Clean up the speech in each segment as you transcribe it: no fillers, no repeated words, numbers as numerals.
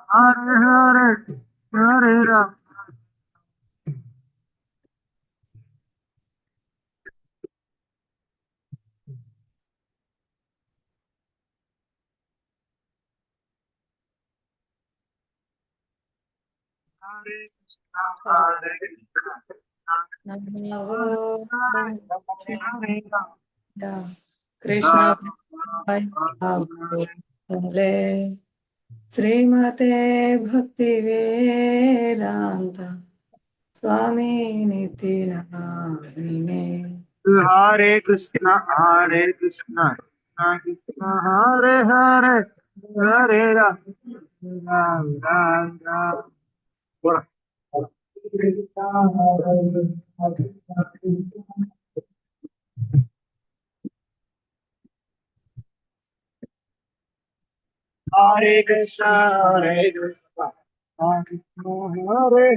Hare Hare, Hare Ram. Hare Krishna, Hare Krishna, नमो Hare Ram. Krishna बोले श्रीमते भक्ति वेदांत स्वामी निति नामिने Hare Krishna, Hare Krishna, Krishna Hare Hare, Hare Ram, Ram Ram Ram. Bora. Hare Krishna, Hare Krishna, Krishna Hare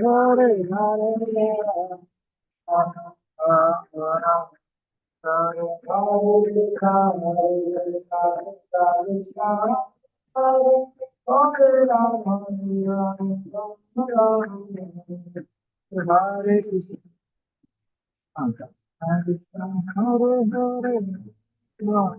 Hare, Hare Ram, Ram Ram. Hare Krishna, Hare Krishna, Krishna Hare Hare, Ram Ram, Hare Krishna. Hare Krishna, Hare Hare, Ram Ram.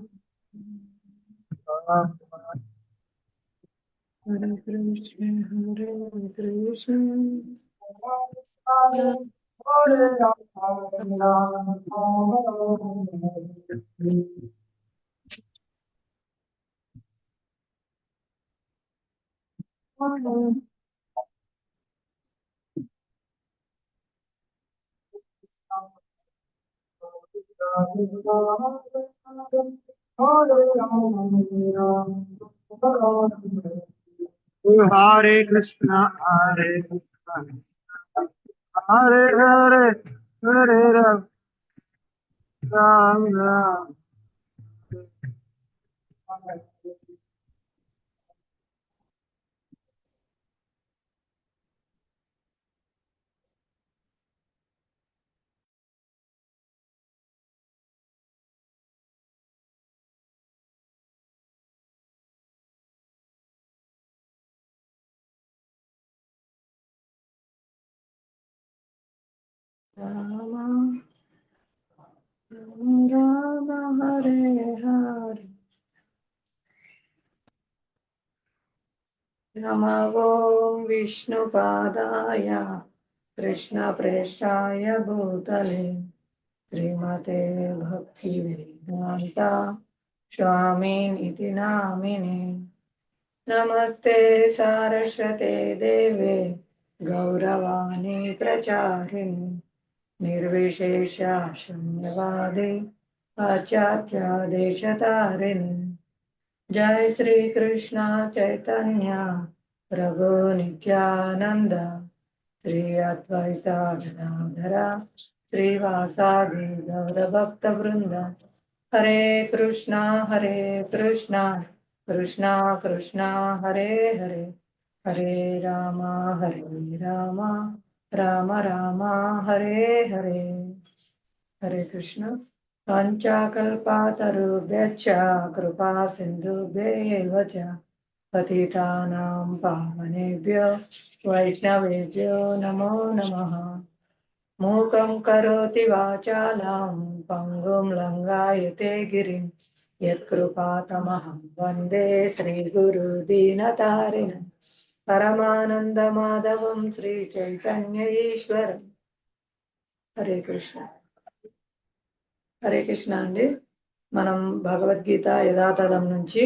हरे Krishna Hare Krishna, Hare Krishna, Hare Hare, Hare Ram, Ram Ram. Ram Ram Hare Hare नमो विष्णुपादाय कृष्णप्रेष्ठाय भूतले श्रीमते भक्तिवेदान्ता स्वामिनिति नामिने नमस्ते सारस्वते देवे गौरवाणी प्रचारिणे निर्विशेष शून्यवादे पाश्चात्यादेशतारिणे जय श्री कृष्ण चैतन्य प्रभु नित्यानंद श्री अद्वैता गदाधरा श्रीवासादि गौरभक्त वृंद हरे कृष्णा कृष्णा कृष्णा हरे हरे हरे राम राम राम हरे हरे हरे कृष्ण पञ्चाकल्पातरुभ्यश्च कृपा सिन्धुभ्येव च पतितानां पावनेभ्यो वैष्णवेभ्यो नमो नमः मूकं करोति वाचालं पङ्गुं लङ्घयते गिरिं यत्कृपातमहं वन्दे श्रीगुरुदीनतारिणं परमानन्दमाधवं श्रीचैतन्य ईश्वरं हरे कृष्ण హరే కృష్ణ అండి. మనం భగవద్గీత యథాతథం నుంచి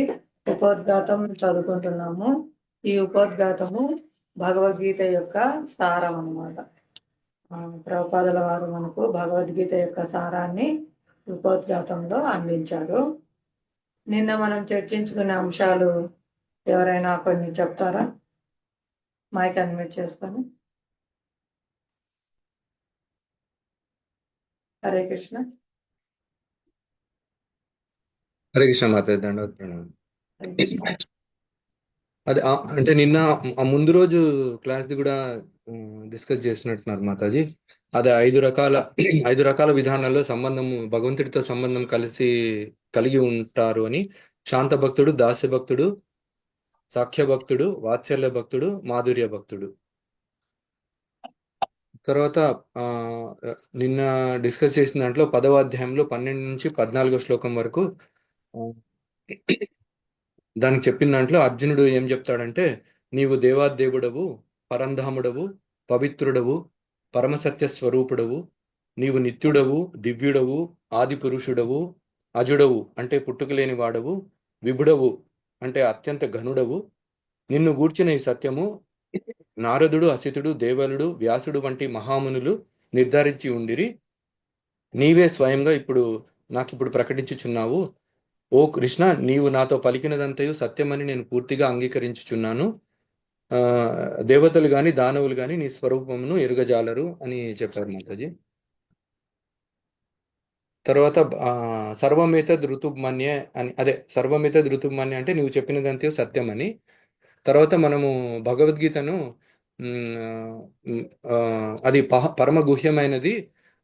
ఉపోద్ఘాతం చదువుకుంటున్నాము. ఈ ఉపోద్ఘాతము భగవద్గీత యొక్క సారం అన్నమాట. ప్రభుపాదుల వారు మనకు భగవద్గీత యొక్క సారాన్ని ఉపోద్ఘాతంలో అందించారు. నిన్న మనం చర్చించుకునే అంశాలు ఎవరైనా కొన్ని చెప్తారా? మైక్ అన్మ్యూట్ చేసుకొని. హరే కృష్ణ. హరే కృష్ణ మాతాజీ, దండవత్ ప్రణామం. అదే అంటే నిన్న ముందు రోజు క్లాస్ది కూడా డిస్కస్ చేసినట్టున్నారు మాతాజీ. అదే 5 రకాల విధానాల్లో సంబంధము, భగవంతుడితో సంబంధం కలిగి ఉంటారు అని. శాంత భక్తుడు, దాస్య భక్తుడు, సాఖ్య భక్తుడు, వాత్సల్య భక్తుడు, మాధుర్య భక్తుడు. తర్వాత ఆ, నిన్న డిస్కస్ చేసిన దాంట్లో 10వ అధ్యాయంలో 12 నుంచి 14వ శ్లోకం వరకు ఆ, దానికి చెప్పిన దాంట్లో అర్జునుడు ఏం చెప్తాడంటే, నీవు దేవాదేవుడవు, పరంధాముడవు, పవిత్రుడవు, పరమసత్య స్వరూపుడవు, నీవు నిత్యుడవు, దివ్యుడవు, ఆది పురుషుడవు, అజుడవు అంటే పుట్టుకలేని వాడవు, విభుడవు అంటే అత్యంత ఘనుడవు, నిన్ను గూర్చిన ఈ సత్యము నారదుడు, అసితుడు, దేవలుడు, వ్యాసుడు వంటి మహామునులు నిర్ధారించి ఉండిరి. నీవే స్వయంగా నాకిప్పుడు ప్రకటించుచున్నావు. ఓ కృష్ణ, నీవు నాతో పలికినదంతయు సత్యమని నేను పూర్తిగా అంగీకరించుచున్నాను. దేవతలు గాని దానవులు గాని నీ స్వరూపమును ఎరుగజాలరు అని చెప్పారు మాతాజీ. తర్వాత సర్వమేతద్ ఋతుమన్యే అని, సర్వమేతద్ ఋతుమన్యే అంటే నువ్వు చెప్పినదంతయు సత్యమని. తర్వాత మనము భగవద్గీతను అది పరమ గుహ్యమైనది,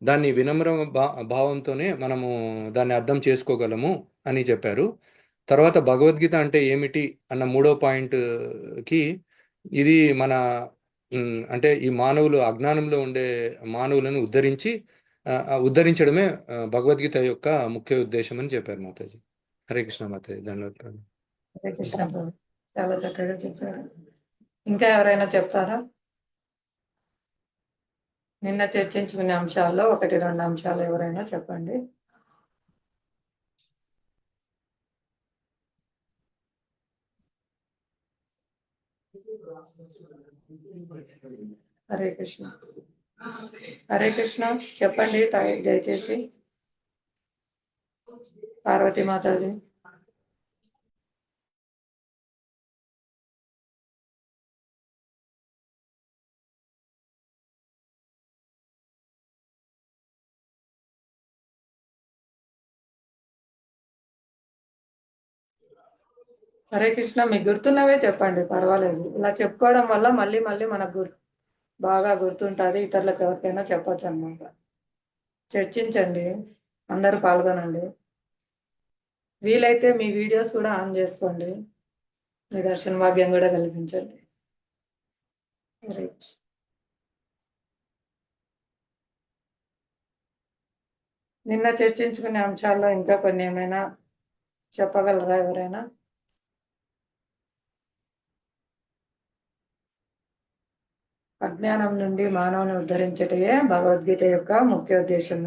దాన్ని వినమ్ర భావంతోనే మనము దాన్ని అర్థం చేసుకోగలము అని చెప్పారు. తర్వాత భగవద్గీత అంటే ఏమిటి అన్న 3వ పాయింట్కి, ఇది మన అంటే ఈ మానవులు అజ్ఞానంలో ఉండే మానవులను ఉద్ధరించడమే భగవద్గీత యొక్క ముఖ్య ఉద్దేశం అని చెప్పారు మాతాజీ. హరే కృష్ణ మాతాజీ, ధన్యవాదాలు. హరే కృష్ణ ప్రభు, చాలా చక్కగా చెప్పారు. ఇంకా ఎవరైనా చెప్తారా? నిన్న చర్చించుకునే అంశాల్లో 1-2 అంశాలు ఎవరైనా చెప్పండి. హరే కృష్ణ. హరే కృష్ణ చెప్పండి దయచేసి. పార్వతీ మాతాజీ. హరే కృష్ణ, మీకు గుర్తున్నవే చెప్పండి, పర్వాలేదు. ఇలా చెప్పుకోవడం వల్ల మళ్ళీ మళ్ళీ మనకు బాగా గుర్తుంటుంది, ఇతరులకు ఎవరికైనా చెప్పొచ్చు అన్నమాట. చర్చించండి, అందరూ పాల్గొనండి. వీలైతే మీ వీడియోస్ కూడా ఆన్ చేసుకోండి, మీ దర్శన భాగ్యం కూడా కల్పించండి. హరే కృష్ణ. నిన్న చర్చించుకునే అంశాల్లో ఇంకా కొన్ని ఏమైనా చెప్పగలరా ఎవరైనా? అజ్ఞానం నుండి మానవుని ఉద్ధరించటయే భగవద్గీత యొక్క ముఖ్య ఉద్దేశం.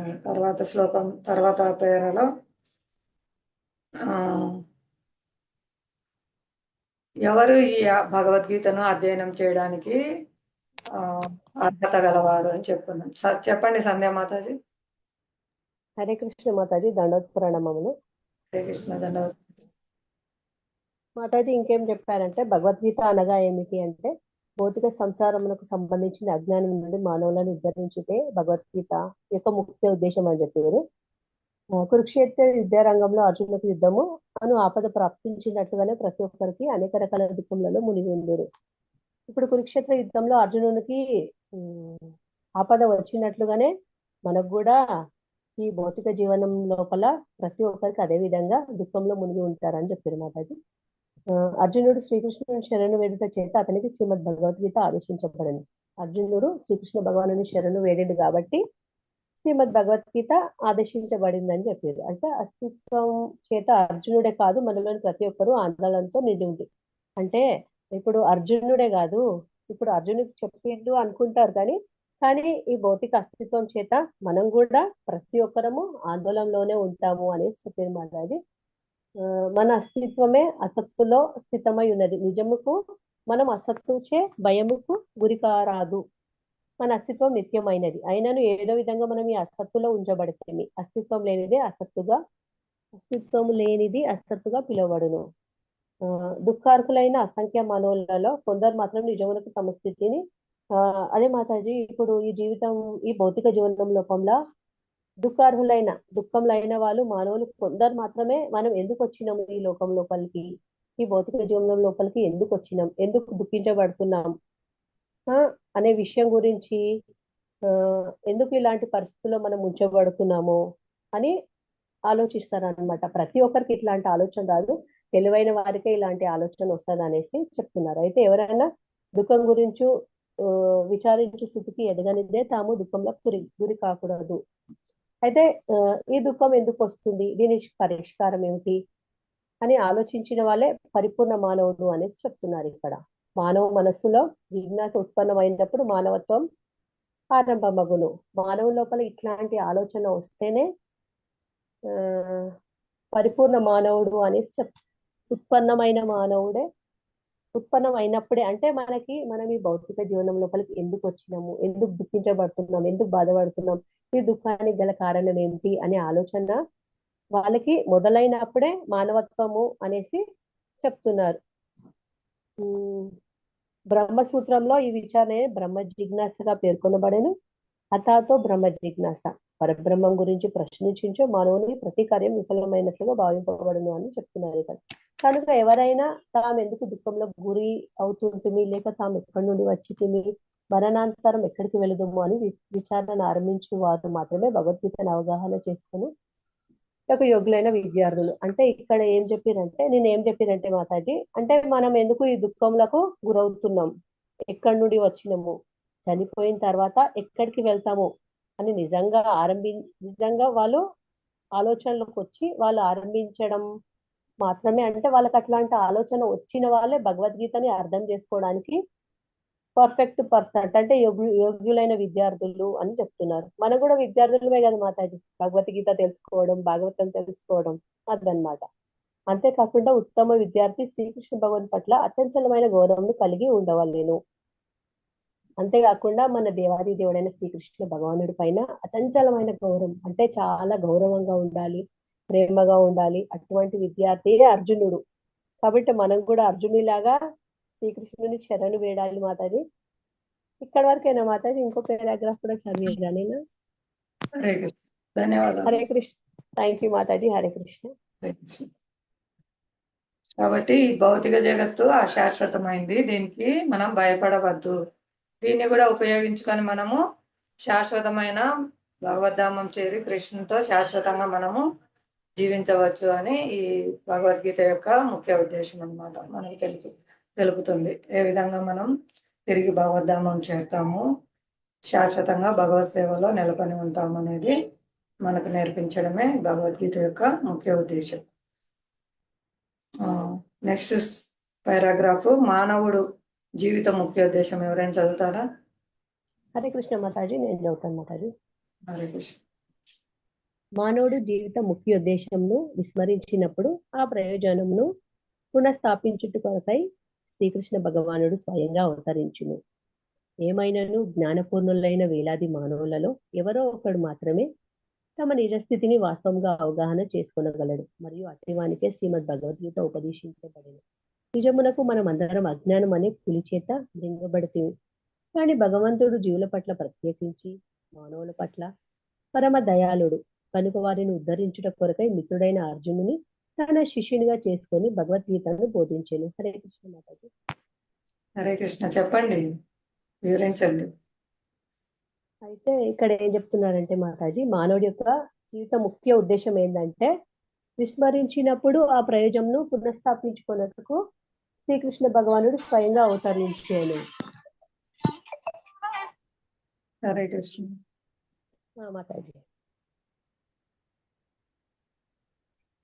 తర్వాత పేరాలో ఎవరు ఈ భగవద్గీతను అధ్యయనం చేయడానికి అర్హత గలవారు అని చెప్పుకున్నాం. చెప్పండి సంధ్యా మాతాజీ. హరే కృష్ణ మాతాజీ, దండోత్ ప్రణామములు. హరే కృష్ణ, దండోత్ మాతాజీ. ఇంకేం చెప్పారంటే, భగవద్గీత అనగా ఏమిటి అంటే, భౌతిక సంసారమునకు సంబంధించిన అజ్ఞానం నుండి మానవులను ఉద్ధరించుటే భగవద్గీత యొక్క ముఖ్య ఉద్దేశం అని చెప్పారు. కురుక్షేత్ర విద్యారంగంలో అర్జునులకు యుద్ధము ఆపద ప్రాప్తించినట్టుగానే ప్రతి ఒక్కరికి అనేక రకాల దుఃఖములలో మునిగి ఉందరు. ఇప్పుడు కురుక్షేత్ర యుద్ధంలో అర్జునునికి ఆపద వచ్చినట్లుగానే మనకు కూడా ఈ భౌతిక జీవనం లోపల ప్రతి ఒక్కరికి అదే విధంగా దుఃఖంలో మునిగి ఉంటారని చెప్పారు మాతాజీ. అర్జునుడు శ్రీకృష్ణుని శరణు వేడుట చేత అతనికి శ్రీమద్ భగవద్గీత ఆదేశించబడింది. అర్జునుడు శ్రీకృష్ణ భగవాను శరణు వేడిండు కాబట్టి శ్రీమద్ భగవద్గీత ఆదేశించబడిందని చెప్పారు. అంటే అస్తిత్వం చేత అర్జునుడే కాదు, మనలోని ప్రతి ఒక్కరూ ఆందోళనతో నిండి ఉంది. అంటే ఇప్పుడు అర్జునుడే కాదు, ఇప్పుడు అర్జునుడికి చెప్పిండు అనుకుంటారు, కానీ ఈ భౌతిక అస్తిత్వం చేత మనం కూడా ప్రతి ఒక్కరము ఆందోళనలోనే ఉంటాము అనేది చెప్పారు మాట్లాడి. మన అస్తిత్వమే అసత్తులో స్థితమై ఉన్నది. నిజముకు మనం అసత్తుచే భయముకు గురికారాదు. మన అస్తిత్వం నిత్యమైనది అయినను ఏదో విధంగా మనం ఈ అసత్తులో ఉంచబడితే అస్తిత్వం లేనిది అసత్తుగా పిలువబడును. దుఃఖార్కులైన అసంఖ్య మానవులలో కొందరు మాత్రం నిజమునకు తమ స్థితిని అదే మాతాజీ. ఇప్పుడు ఈ భౌతిక జీవనం లోపంలో దుఃఖంలో అయిన వాళ్ళు మానవులు కొందరు మాత్రమే మనం ఎందుకు వచ్చినాం ఈ లోకం లోపలికి, ఈ భౌతిక జీవనం లోపలికి ఎందుకు వచ్చినాం, ఎందుకు దుఃఖించబడుతున్నాం అనే విషయం గురించి, ఎందుకు ఇలాంటి పరిస్థితుల్లో మనం ఉంచబడుతున్నాము అని ఆలోచిస్తారనమాట. ప్రతి ఒక్కరికి ఇట్లాంటి ఆలోచన రాదు, తెలివైన వారికే ఇలాంటి ఆలోచన వస్తుంది అనేసి చెప్తున్నారు. అయితే ఎవరైనా దుఃఖం గురించి విచారించే స్థితికి ఎదగనిదే తాము దుఃఖంలో గురి కాకూడదు. అయితే ఈ దుఃఖం ఎందుకు వస్తుంది, దీని పరిష్కారం ఏమిటి అని ఆలోచించిన వాళ్ళే పరిపూర్ణ మానవుడు అనేసి చెప్తున్నారు ఇక్కడ. మానవ మనస్సులో జిజ్ఞాస ఉత్పన్నమైనప్పుడు మానవత్వం ఆరంభమగును. మానవ లోపల ఇట్లాంటి ఆలోచన వస్తేనే ఆ పరిపూర్ణ మానవుడు అనేసి ఉత్పన్నమైన మానవుడే ఉత్పన్నం అయినప్పుడే, అంటే మనం ఈ భౌతిక జీవనం లోపలికి ఎందుకు వచ్చినాము, ఎందుకు దుఃఖించబడుతున్నాం, ఎందుకు బాధపడుతున్నాం, ఈ దుఃఖానికి గల కారణం ఏమిటి అనే ఆలోచన వాళ్ళకి మొదలైనప్పుడే మానవత్వము అనేసి చెప్తున్నారు. బ్రహ్మసూత్రంలో ఈ విచారణ బ్రహ్మ జిజ్ఞాసగా పేర్కొనబడేను. అతాతో బ్రహ్మ జిజ్ఞాస, పరబ్రహ్మం గురించి ప్రశ్నించే మానవుని ప్రతి కార్యం విఫలమైనట్లుగా భావింపబడును అని చెప్తున్నారు ఇక్కడ. కనుక ఎవరైనా తాము ఎందుకు దుఃఖంలో గురి అవుతుంటుంది, లేక తాము ఎక్కడి నుండి వచ్చింది, మరణాంతరం ఎక్కడికి వెళుదాము అని విచారణ ఆరంభించే వారు మాత్రమే భగవద్గీతను అవగాహన చేసుకుని ఒక యోగ్యులైన విద్యార్థులు. అంటే ఇక్కడ ఏం చెప్పారంటే మాతాజీ, అంటే మనం ఎందుకు ఈ దుఃఖంలకు గురవుతున్నాం, ఎక్కడి నుండి వచ్చినాము, చనిపోయిన తర్వాత ఎక్కడికి వెళ్తాము అని నిజంగా వాళ్ళు ఆలోచనలకు వచ్చి వాళ్ళు ఆరంభించడం మాత్రమే, అంటే వాళ్ళకి అట్లాంటి ఆలోచన వచ్చిన వాళ్ళే భగవద్గీతని అర్థం చేసుకోవడానికి పర్ఫెక్ట్ పర్సన్, అంటే యోగ్యులైన విద్యార్థులు అని చెప్తున్నారు. మనం కూడా విద్యార్థులమే కదా మాతాజీ, భగవద్గీత తెలుసుకోవడం, భాగవతం తెలుసుకోవడం అదనమాట. అంతేకాకుండా ఉత్తమ విద్యార్థి శ్రీకృష్ణ భగవాన్ పట్ల అచంచలమైన గౌరవం కలిగి ఉండవలేను. అంతేకాకుండా మన దేవాది దేవుడైన శ్రీకృష్ణ భగవానుడి పైన అచంచలమైన గౌరవం, అంటే చాలా గౌరవంగా ఉండాలి, ప్రేమగా ఉండాలి. అటువంటి విద్యార్థి అర్జునుడు. కాబట్టి మనం కూడా అర్జునులాగా శ్రీకృష్ణుని శరణు వేడాలి మాతాజీ. ఇక్కడ వరకైనా మాతాజీ, ఇంకో పారాగ్రాఫ్ కూడా చదివేదా నేను? హరే కృష్ణ, ధన్యవాదాలు. హరే కృష్ణ. Thank you Mataji. హరే కృష్ణ. కాబట్టి ఈ భౌతిక జగత్తు అశాశ్వతమైంది, దీనికి మనం భయపడవద్దు. దీన్ని కూడా ఉపయోగించుకొని మనము శాశ్వతమైన భగవద్ధామం చేరి కృష్ణుతో శాశ్వతంగా మనము జీవించవచ్చు అని ఈ భగవద్గీత యొక్క ముఖ్య ఉద్దేశం అన్నమాట. మనకి తెలుపుతుంది ఏ విధంగా మనం తిరిగి భగవద్ధామం చేరుతాము, శాశ్వతంగా భగవత్ సేవలో నెలకొని ఉంటాము అనేది మనకు నేర్పించడమే భగవద్గీత యొక్క ముఖ్య ఉద్దేశం. నెక్స్ట్ పారాగ్రాఫ్, మానవుడు జీవిత ముఖ్య ఉద్దేశం ఎవరైనా చదువుతారా? హరే కృష్ణ మాతాజీ, నేను చదువుతాను మాతాజీ. హరే కృష్ణ. మానవుడు జీవిత ముఖ్య ఉద్దేశంను విస్మరించినప్పుడు ఆ ప్రయోజనమును పునఃస్థాపించుట కొరకై శ్రీకృష్ణ భగవానుడు స్వయంగా అవతరించును. ఏమైనను జ్ఞానపూర్ణులైన వేలాది మానవులలో ఎవరో ఒకడు మాత్రమే తమ నిజస్థితిని వాస్తవంగా అవగాహన చేసుకొనగలడు, మరియు అట్టివానికే శ్రీమద్ భగవద్గీత ఉపదేశించబడింది. నిజమునకు మనం అందరం అజ్ఞానం అనే పులి చేత మృంగబడితే, కానీ భగవంతుడు జీవుల పట్ల ప్రత్యేకించి మానవుల పట్ల పరమ దయాళుడు కనుక వారిని ఉద్ధరించుట కొరకై మిత్రుడైన అర్జునుని తన శిష్యునిగా చేసుకొని భగవద్గీతను బోధించాను. హరే కృష్ణ మాతాజీ. హరే కృష్ణ, చెప్పండి, వివరించండి. అయితే ఇక్కడ ఏం చెప్తున్నారంటే మాతాజీ, మానవుడి యొక్క జీవిత ముఖ్య ఉద్దేశం ఏంటంటే విస్మరించినప్పుడు ఆ ప్రయోజనంను పునఃస్థాపించుకున్నట్టుకు శ్రీకృష్ణ భగవానుడు స్వయంగా అవతరించాను. హరే కృష్ణ మాతాజీ.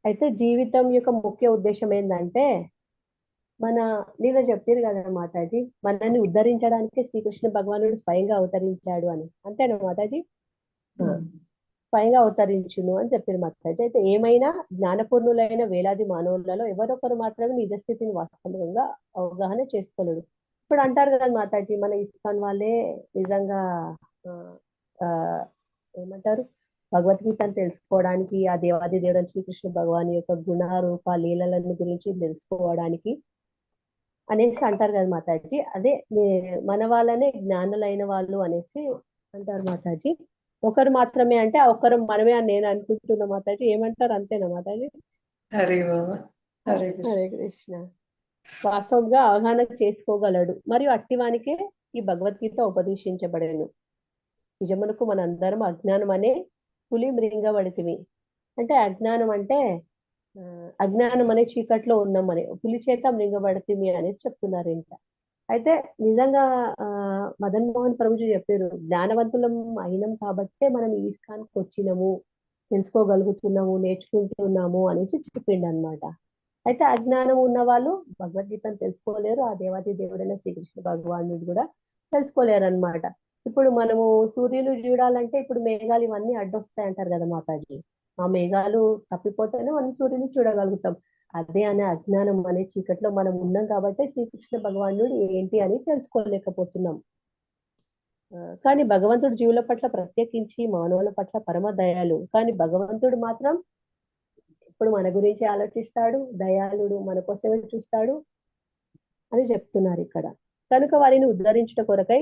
అయితే జీవితం యొక్క ముఖ్య ఉద్దేశం ఏంటంటే నేను చెప్పారు కదా మాతాజీ, మనల్ని ఉద్ధరించడానికి శ్రీకృష్ణ భగవానుడు స్వయంగా అవతరించాడు అని. అంతేనా మాతాజీ? స్వయంగా అవతరించును అని చెప్పారు మాతాజీ. అయితే ఏమైనా జ్ఞానపూర్ణులైన వేలాది మానవులలో ఎవరొకరు మాత్రమే నిజస్థితిని వాస్తవంగా అవగాహన చేసుకోలేడు. ఇప్పుడు అంటారు కదా మాతాజీ, మన ఇస్కాన్ వాళ్ళే నిజంగా ఏమంటారు, భగవద్గీతను తెలుసుకోవడానికి, ఆ దేవాది దేవుడు శ్రీకృష్ణ భగవాన్ యొక్క గుణ రూప లీలలను గురించి తెలుసుకోవడానికి అనేసి అంటారు కదా మాతాజీ. అదే మన వాళ్ళనే జ్ఞానులైన వాళ్ళు అనేసి అంటారు మాతాజీ. ఒకరు మాత్రమే అంటే ఆ ఒక్కరు మనమే అని నేను అనుకుంటున్నా మాతాజీ. ఏమంటారు, అంతేనా మాతాజీ? హరే హరే కృష్ణ. వాస్తవంగా అవగాహన చేసుకోగలడు, మరియు అట్టివానికే ఈ భగవద్గీత ఉపదేశించబడేను. నిజమునకు మనందరం అజ్ఞానం అనే పులి మృంగబడితిమి. అంటే అజ్ఞానం అంటే ఆ, అజ్ఞానం అనే చీకట్లో ఉన్నామని పులి చేత మృంగబడితిమి అనేది చెప్తున్నారు ఇంకా. అయితే నిజంగా ఆ, మదన్ మోహన్ ప్రభుజీ చెప్పారు, జ్ఞానవంతులం అయినాం కాబట్టే మనం ఈ ఇస్కాన్కి వచ్చినాము, తెలుసుకోగలుగుతున్నాము, నేర్చుకుంటున్నాము అనేసి చెప్పిండు అనమాట. అయితే అజ్ఞానం ఉన్న వాళ్ళు భగవద్గీతను తెలుసుకోలేరు, ఆ దేవాది దేవుడైన శ్రీకృష్ణ భగవానుడు కూడా తెలుసుకోలేరు అనమాట. ఇప్పుడు మనము సూర్యుని చూడాలంటే ఇప్పుడు మేఘాలు ఇవన్నీ అడ్డొస్తాయి అంటారు కదా మాతాజీ. ఆ మేఘాలు తప్పిపోతేనే మనం సూర్యుని చూడగలుగుతాం. అదే అనే అజ్ఞానం అనే చీకట్లో మనం ఉన్నాం కాబట్టి శ్రీకృష్ణ భగవానుడు ఏంటి అని తెలుసుకోలేకపోతున్నాం. కానీ భగవంతుడు జీవుల పట్ల ప్రత్యేకించి మానవుల పట్ల పరమ దయాలు, కానీ భగవంతుడు మాత్రం ఇప్పుడు మన గురించి ఆలోచిస్తాడు, దయాళుడు, మన కోసమే చూస్తాడు అని చెప్తున్నారు ఇక్కడ. కనుక వారిని ఉద్ధరించుట కొరకై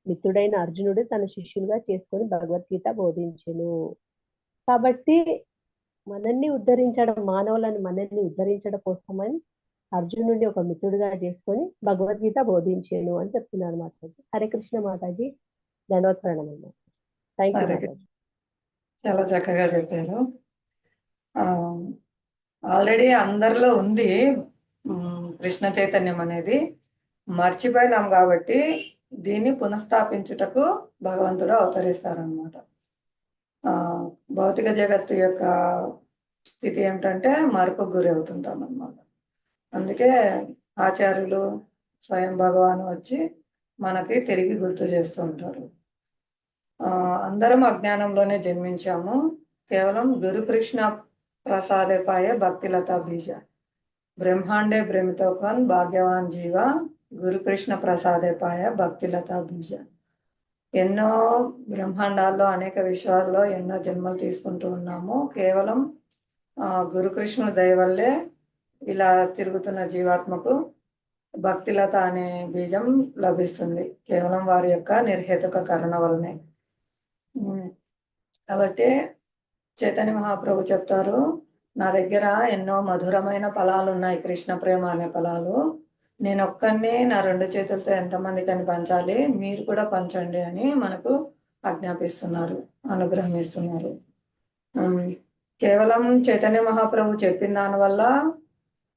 మిత్రుడైన అర్జునుడు తన శిష్యులుగా చేసుకొని భగవద్గీత బోధించెను. కాబట్టి మనల్ని ఉద్ధరించడం, మానవులను మనల్ని ఉద్ధరించడం కోసమని అర్జునుడిని ఒక మిత్రుడిగా చేసుకొని భగవద్గీత బోధించాను అని చెప్తున్నారు మాతాజీ. హరే కృష్ణ మాతాజీ, ధన్యవాద ప్రణామం. Thank you Hare Mataji. చాలా చక్కగా చెప్పారు. ఆల్రెడీ అందరిలో ఉంది కృష్ణ చైతన్యం అనేది, మర్చిపోయినాం కాబట్టి దీన్ని పునఃస్థాపించుటకు భగవంతుడు అవతరిస్తారనమాట. భౌతిక జగత్తు యొక్క స్థితి ఏమిటంటే మరపుకు గురి అవుతుంటాం అన్నమాట. అందుకే ఆచార్యులు స్వయం భగవాన్ వచ్చి మనకి తిరిగి గుర్తు చేస్తూ ఉంటారు. అందరం అజ్ఞానంలోనే జన్మించాము, కేవలం గురుకృష్ణ ప్రసాదేపాయ భక్తిలతా బీజ బ్రహ్మాండే భ్రమితోకన్ భాగ్యవాన్ జీవ గురుకృష్ణ ప్రసాదేపాయ భక్తిలతా బీజ. ఎన్నో బ్రహ్మాండాల్లో, అనేక విశ్వాల్లో ఎన్నో జన్మలు తీసుకుంటూ ఉన్నాము. కేవలం గురుకృష్ణుడి దయ వల్లే ఇలా తిరుగుతున్న జీవాత్మకు భక్తిలత అనే బీజం లభిస్తుంది, కేవలం వారి యొక్క నిర్హేతుక కరుణ వల్లనే. కాబట్టి చైతన్య మహాప్రభు చెప్తారు, నా దగ్గర ఎన్నో మధురమైన ఫలాలు ఉన్నాయి, కృష్ణ ప్రేమ అనే ఫలాలు. నేను ఒక్కడిని నా 2 చేతులతో ఎంతమందికని పంచాలి, మీరు కూడా పంచండి అని మనకు ఆజ్ఞాపిస్తున్నారు, అనుగ్రహిస్తున్నారు. కేవలం చైతన్య మహాప్రభు చెప్పిన దానివల్ల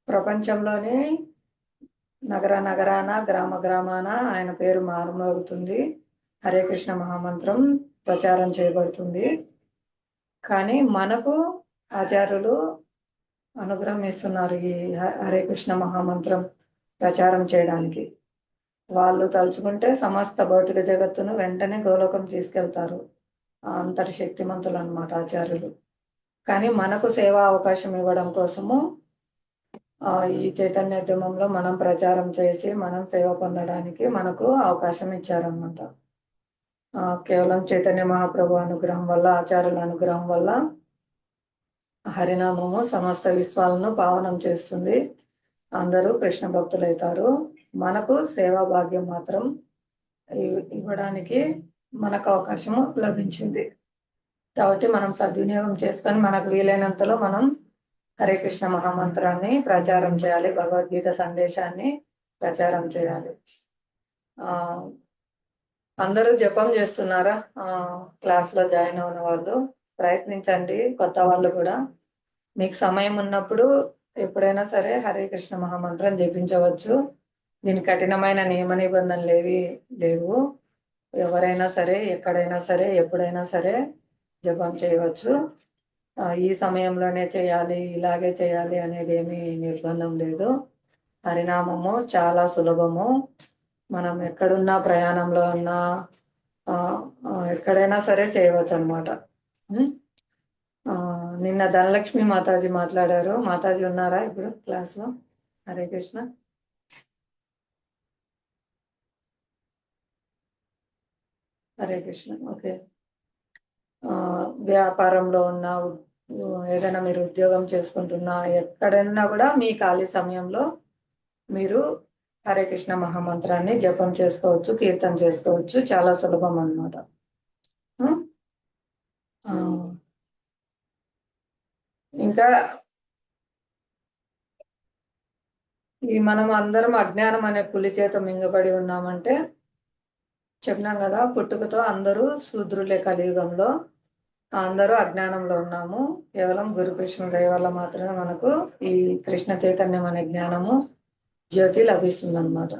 ప్రపంచంలోని నగర నగరాన, గ్రామ గ్రామాన ఆయన పేరు మారుమోగుతుంది, హరే కృష్ణ మహామంత్రం ప్రచారం చేయబడుతుంది. కానీ మనకు ఆచార్యులు అనుగ్రహం ఇస్తున్నారు ఈ హరే కృష్ణ మహామంత్రం ప్రచారం చేయడానికి. వాళ్ళు తలుచుకుంటే సమస్త భౌతిక జగత్తును వెంటనే గోలోకం తీసుకెళ్తారు, అంతటి శక్తిమంతులు అన్నమాట ఆచార్యులు. కానీ మనకు సేవా అవకాశం ఇవ్వడం కోసము ఈ చైతన్యోద్యమంలో మనం ప్రచారం చేసి మనం సేవ పొందడానికి మనకు అవకాశం ఇచ్చారన్నమాట. కేవలం చైతన్య మహాప్రభు అనుగ్రహం వల్ల, ఆచార్యుల అనుగ్రహం వల్ల హరినామము సమస్త విశ్వాలను పావనం చేస్తుంది, అందరూ కృష్ణ భక్తులైతారు. మనకు సేవా భాగ్యం మాత్రం ఇవ్వడానికి మనకు అవకాశము లభించింది. కాబట్టి మనం సద్వినియోగం చేసుకొని మనకు వీలైనంతలో మనం హరే కృష్ణ మహామంత్రాన్ని ప్రచారం చేయాలి, భగవద్గీత సందేశాన్ని ప్రచారం చేయాలి. అందరూ జపం చేస్తున్నారా? క్లాస్ లో జాయిన్ అయిన వాళ్ళు ప్రయత్నించండి, కొత్త వాళ్ళు కూడా. మీకు సమయం ఉన్నప్పుడు ఎప్పుడైనా సరే హరే కృష్ణ మహామంత్రం జపించవచ్చు. దీని కఠినమైన నియమ నిబంధనలు లేవు. ఎవరైనా సరే, ఎక్కడైనా సరే, ఎప్పుడైనా సరే జపం చేయవచ్చు. ఈ సమయంలోనే చేయాలి, ఇలాగే చేయాలి అనేది ఏమీ నిర్బంధం లేదు. హరినామము చాలా సులభము. మనం ఎక్కడున్నా, ప్రయాణంలో ఉన్నా, ఎక్కడైనా సరే చేయవచ్చు అనమాట. నిన్న ధనలక్ష్మి మాతాజీ మాట్లాడారు. మాతాజీ ఉన్నారా ఇప్పుడు క్లాస్ లో? హరే కృష్ణ. హరే కృష్ణ. ఓకే. వ్యాపారంలో ఉన్నా, ఏదైనా మీరు ఉద్యోగం చేసుకుంటున్నా, ఎక్కడైనా కూడా మీ ఖాళీ సమయంలో మీరు హరే కృష్ణ మహామంత్రాన్ని జపం చేసుకోవచ్చు, కీర్తన చేసుకోవచ్చు. చాలా సులభం అన్నమాట. ఇంకా మనం అందరం అజ్ఞానం అనే పులి చేత మింగబడి ఉన్నామంటే చెప్పినాం కదా, పుట్టుకతో అందరూ శూద్రులే కలియుగంలో. అందరూ అజ్ఞానంలో ఉన్నాము. కేవలం గురు కృష్ణుల దయ వల్ల మాత్రమే మనకు ఈ కృష్ణ చైతన్యం అనే జ్ఞానము జ్యోతి లభిస్తుంది అనమాట.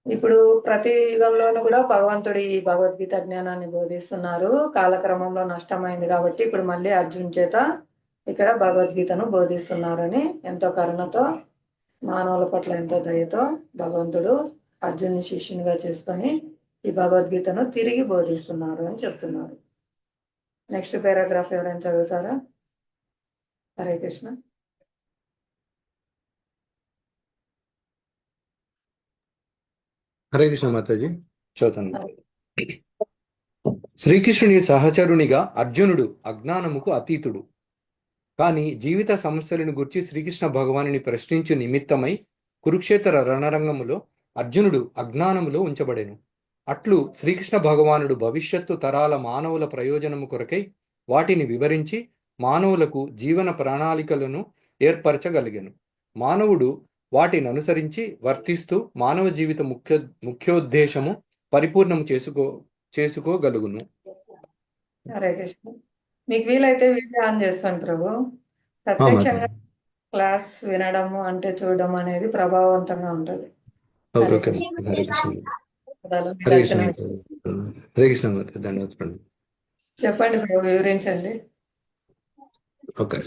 ఇప్పుడు ప్రతి యుగంలోనూ కూడా భగవంతుడు ఈ భగవద్గీత జ్ఞానాన్ని బోధిస్తున్నారు. కాలక్రమంలో నష్టమైంది కాబట్టి ఇప్పుడు మళ్ళీ అర్జున్ చేత ఇక్కడ భగవద్గీతను బోధిస్తున్నారని ఎంతో కరుణతో, మానవుల పట్ల ఎంతో దయతో భగవంతుడు అర్జున్ని శిష్యునిగా చేసుకొని ఈ భగవద్గీతను తిరిగి బోధిస్తున్నారు అని చెప్తున్నారు. నెక్స్ట్ పారాగ్రాఫ్ ఎవరైనా చదువుతారా? హరే కృష్ణ. హరే కృష్ణ మాతాజీ, చదువుతాను. శ్రీకృష్ణుని సహచరునిగా అర్జునుడు అజ్ఞానముకు అతీతుడు. కాని జీవిత సమస్యలను గురించి శ్రీకృష్ణ భగవానుని ప్రశ్నించు నిమిత్తమై కురుక్షేత్ర రణరంగములో అర్జునుడు అజ్ఞానములో ఉంచబడెను. అట్లు శ్రీకృష్ణ భగవానుడు భవిష్యత్తు తరాల మానవుల ప్రయోజనము కొరకై వాటిని వివరించి మానవులకు జీవన ప్రణాళికలను ఏర్పరచగలిగెను. మానవుడు వాటిని అనుసరించి వర్తిస్తూ మానవ జీవిత ముఖ్యోద్దేశము పరిపూర్ణం చేసుకోగలుగును. హరే కృష్ణ. మీకు వీలైతే వీడియో ఆన్ చేసుకోండి ప్రభు. ప్రత్యక్షంగా క్లాస్ వినడము అంటే చూడడం అనేది ప్రభావవంతంగా ఉంటుంది. హరే కృష్ణ. హరే కృష్ణ. హరే కృష్ణ. హరే కృష్ణ. ధన్యవాదాలు. చెప్పండి ప్రభు, వివరించండి. ఓకే.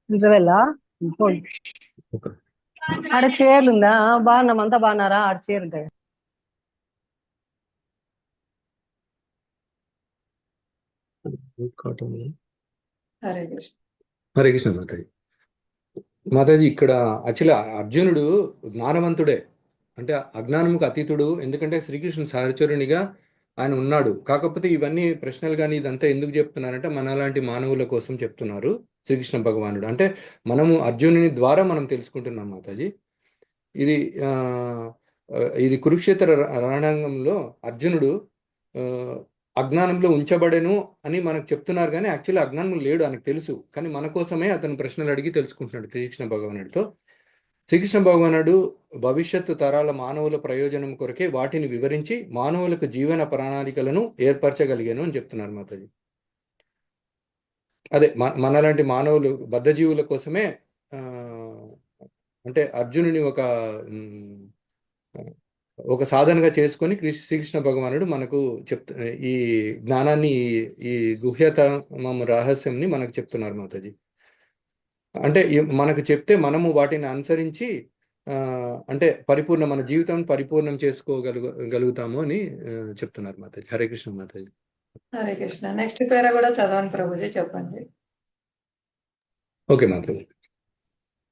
నిజమేలా ఆడ చీరలు ఉందా? బాగున్నాం, అంతా బాగున్నారా? ఆడ చీర ఉంటాయి. హరే కృష్ణ. హరే కృష్ణ మాతాజీ. మాతాజీ, ఇక్కడ యాక్చువల్లీ అర్జునుడు జ్ఞానవంతుడే, అంటే అజ్ఞానముకు అతీతుడు. ఎందుకంటే శ్రీకృష్ణుని సహచరునిగా ఆయన ఉన్నాడు. కాకపోతే ఇవన్నీ ప్రశ్నలు కానీ ఇదంతా ఎందుకు చెప్తున్నారంటే మనలాంటి మానవుల కోసం చెప్తున్నారు శ్రీకృష్ణ భగవానుడు. అంటే మనము అర్జునుని ద్వారా మనం తెలుసుకుంటున్నాం మాతాజీ. ఇది కురుక్షేత్ర రణరంగంలో అర్జునుడు అజ్ఞానంలో ఉంచబడెను అని మనకు చెప్తున్నారు, కానీ యాక్చువల్లీ అజ్ఞానం లేడు, ఆయనకు తెలుసు. కానీ మన కోసమే అతను ప్రశ్నలు అడిగి తెలుసుకుంటున్నాడు శ్రీకృష్ణ భగవానుడితో. శ్రీకృష్ణ భగవానుడు భవిష్యత్తు తరాల మానవుల ప్రయోజనం కొరకే వాటిని వివరించి మానవులకు జీవన ప్రణాళికలను ఏర్పరచగలిగాను అని చెప్తున్నారు మాతాజీ. అదే మనలాంటి మానవులు బద్ధజీవుల కోసమే అంటే అర్జునుని ఒక సాధనగా చేసుకొని శ్రీకృష్ణ భగవానుడు మనకు ఈ జ్ఞానాన్ని, ఈ గుహ్యతమ రహస్యంని మనకు చెప్తున్నారు మాతాజీ. అంటే మనకు చెప్తే మనము వాటిని అనుసరించి అంటే మన జీవితం పరిపూర్ణం చేసుకోగలుగుతాము అని చెప్తున్నారు మాతాజీ. హరే కృష్ణ మాతాజీ. హరే కృష్ణ. నెక్స్ట్ పేర కూడా చదవండి ప్రభుజీ, చెప్పండి. ఓకే మాతాజీ.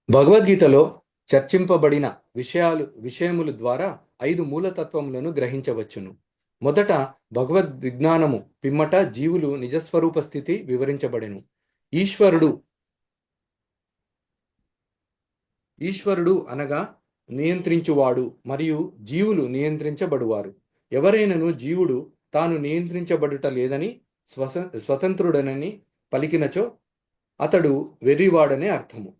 భగవద్గీతలో చర్చింపబడిన విషయముల ద్వారా 5 మూలతత్వములను గ్రహించవచ్చును. మొదట భగవద్ విజ్ఞానము, పిమ్మట జీవులు నిజస్వరూప స్థితి వివరించబడెను. ఈశ్వరుడు అనగా నియంత్రించువాడు మరియు జీవులు నియంత్రించబడువారు. ఎవరైనను జీవుడు తాను నియంత్రించబడుట లేదని స్వతంత్రుడనని పలికినచో అతడు వెర్రివాడనే అర్థము.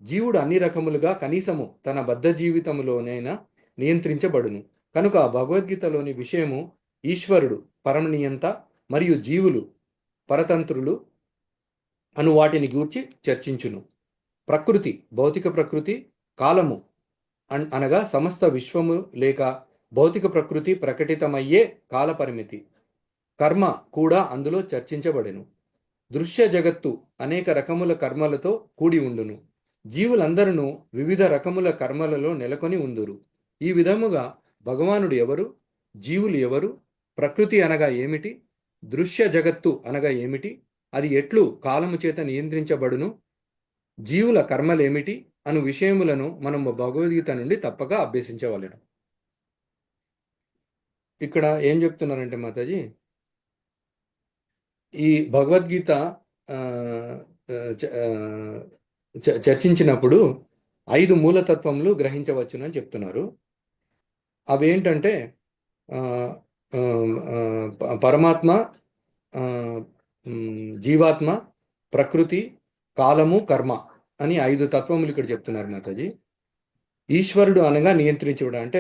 జీవుడు అన్ని రకములుగా కనీసము తన బద్ధ జీవితములోనైనా నియంత్రించబడును. కనుక భగవద్గీతలోని విషయము ఈశ్వరుడు పరమనియంత మరియు జీవులు పరతంత్రులు అను వాటిని గూర్చి చర్చించును. ప్రకృతి, భౌతిక ప్రకృతి, కాలము అనగా సమస్త విశ్వము లేక భౌతిక ప్రకృతి ప్రకటితమయ్యే కాల పరిమితి, కర్మ కూడా అందులో చర్చించబడెను. దృశ్య జగత్తు అనేక రకముల కర్మలతో కూడి ఉండును. జీవులందరూ వివిధ రకముల కర్మలలో నెలకొని ఉందురు. ఈ విధముగా భగవానుడు ఎవరు, జీవులు ఎవరు, ప్రకృతి అనగా ఏమిటి, దృశ్య జగత్తు అనగా ఏమిటి, అది ఎట్లు కాలము చేత నియంత్రించబడును, జీవుల కర్మలేమిటి అను విషయములను మనం భగవద్గీత నుండి తప్పక అభ్యసించవలెను. ఇక్కడ ఏం చెప్తున్నారంటే మాతాజీ, ఈ భగవద్గీత చర్చించినప్పుడు 5 మూలతత్వములు గ్రహించవచ్చును అని చెప్తున్నారు. అవేంటంటే పరమాత్మ, జీవాత్మ, ప్రకృతి, కాలము, కర్మ అని 5 తత్వములు ఇక్కడ చెప్తున్నారు మాతాజీ. ఈశ్వరుడు అనగా నియంత్రించుడు, అంటే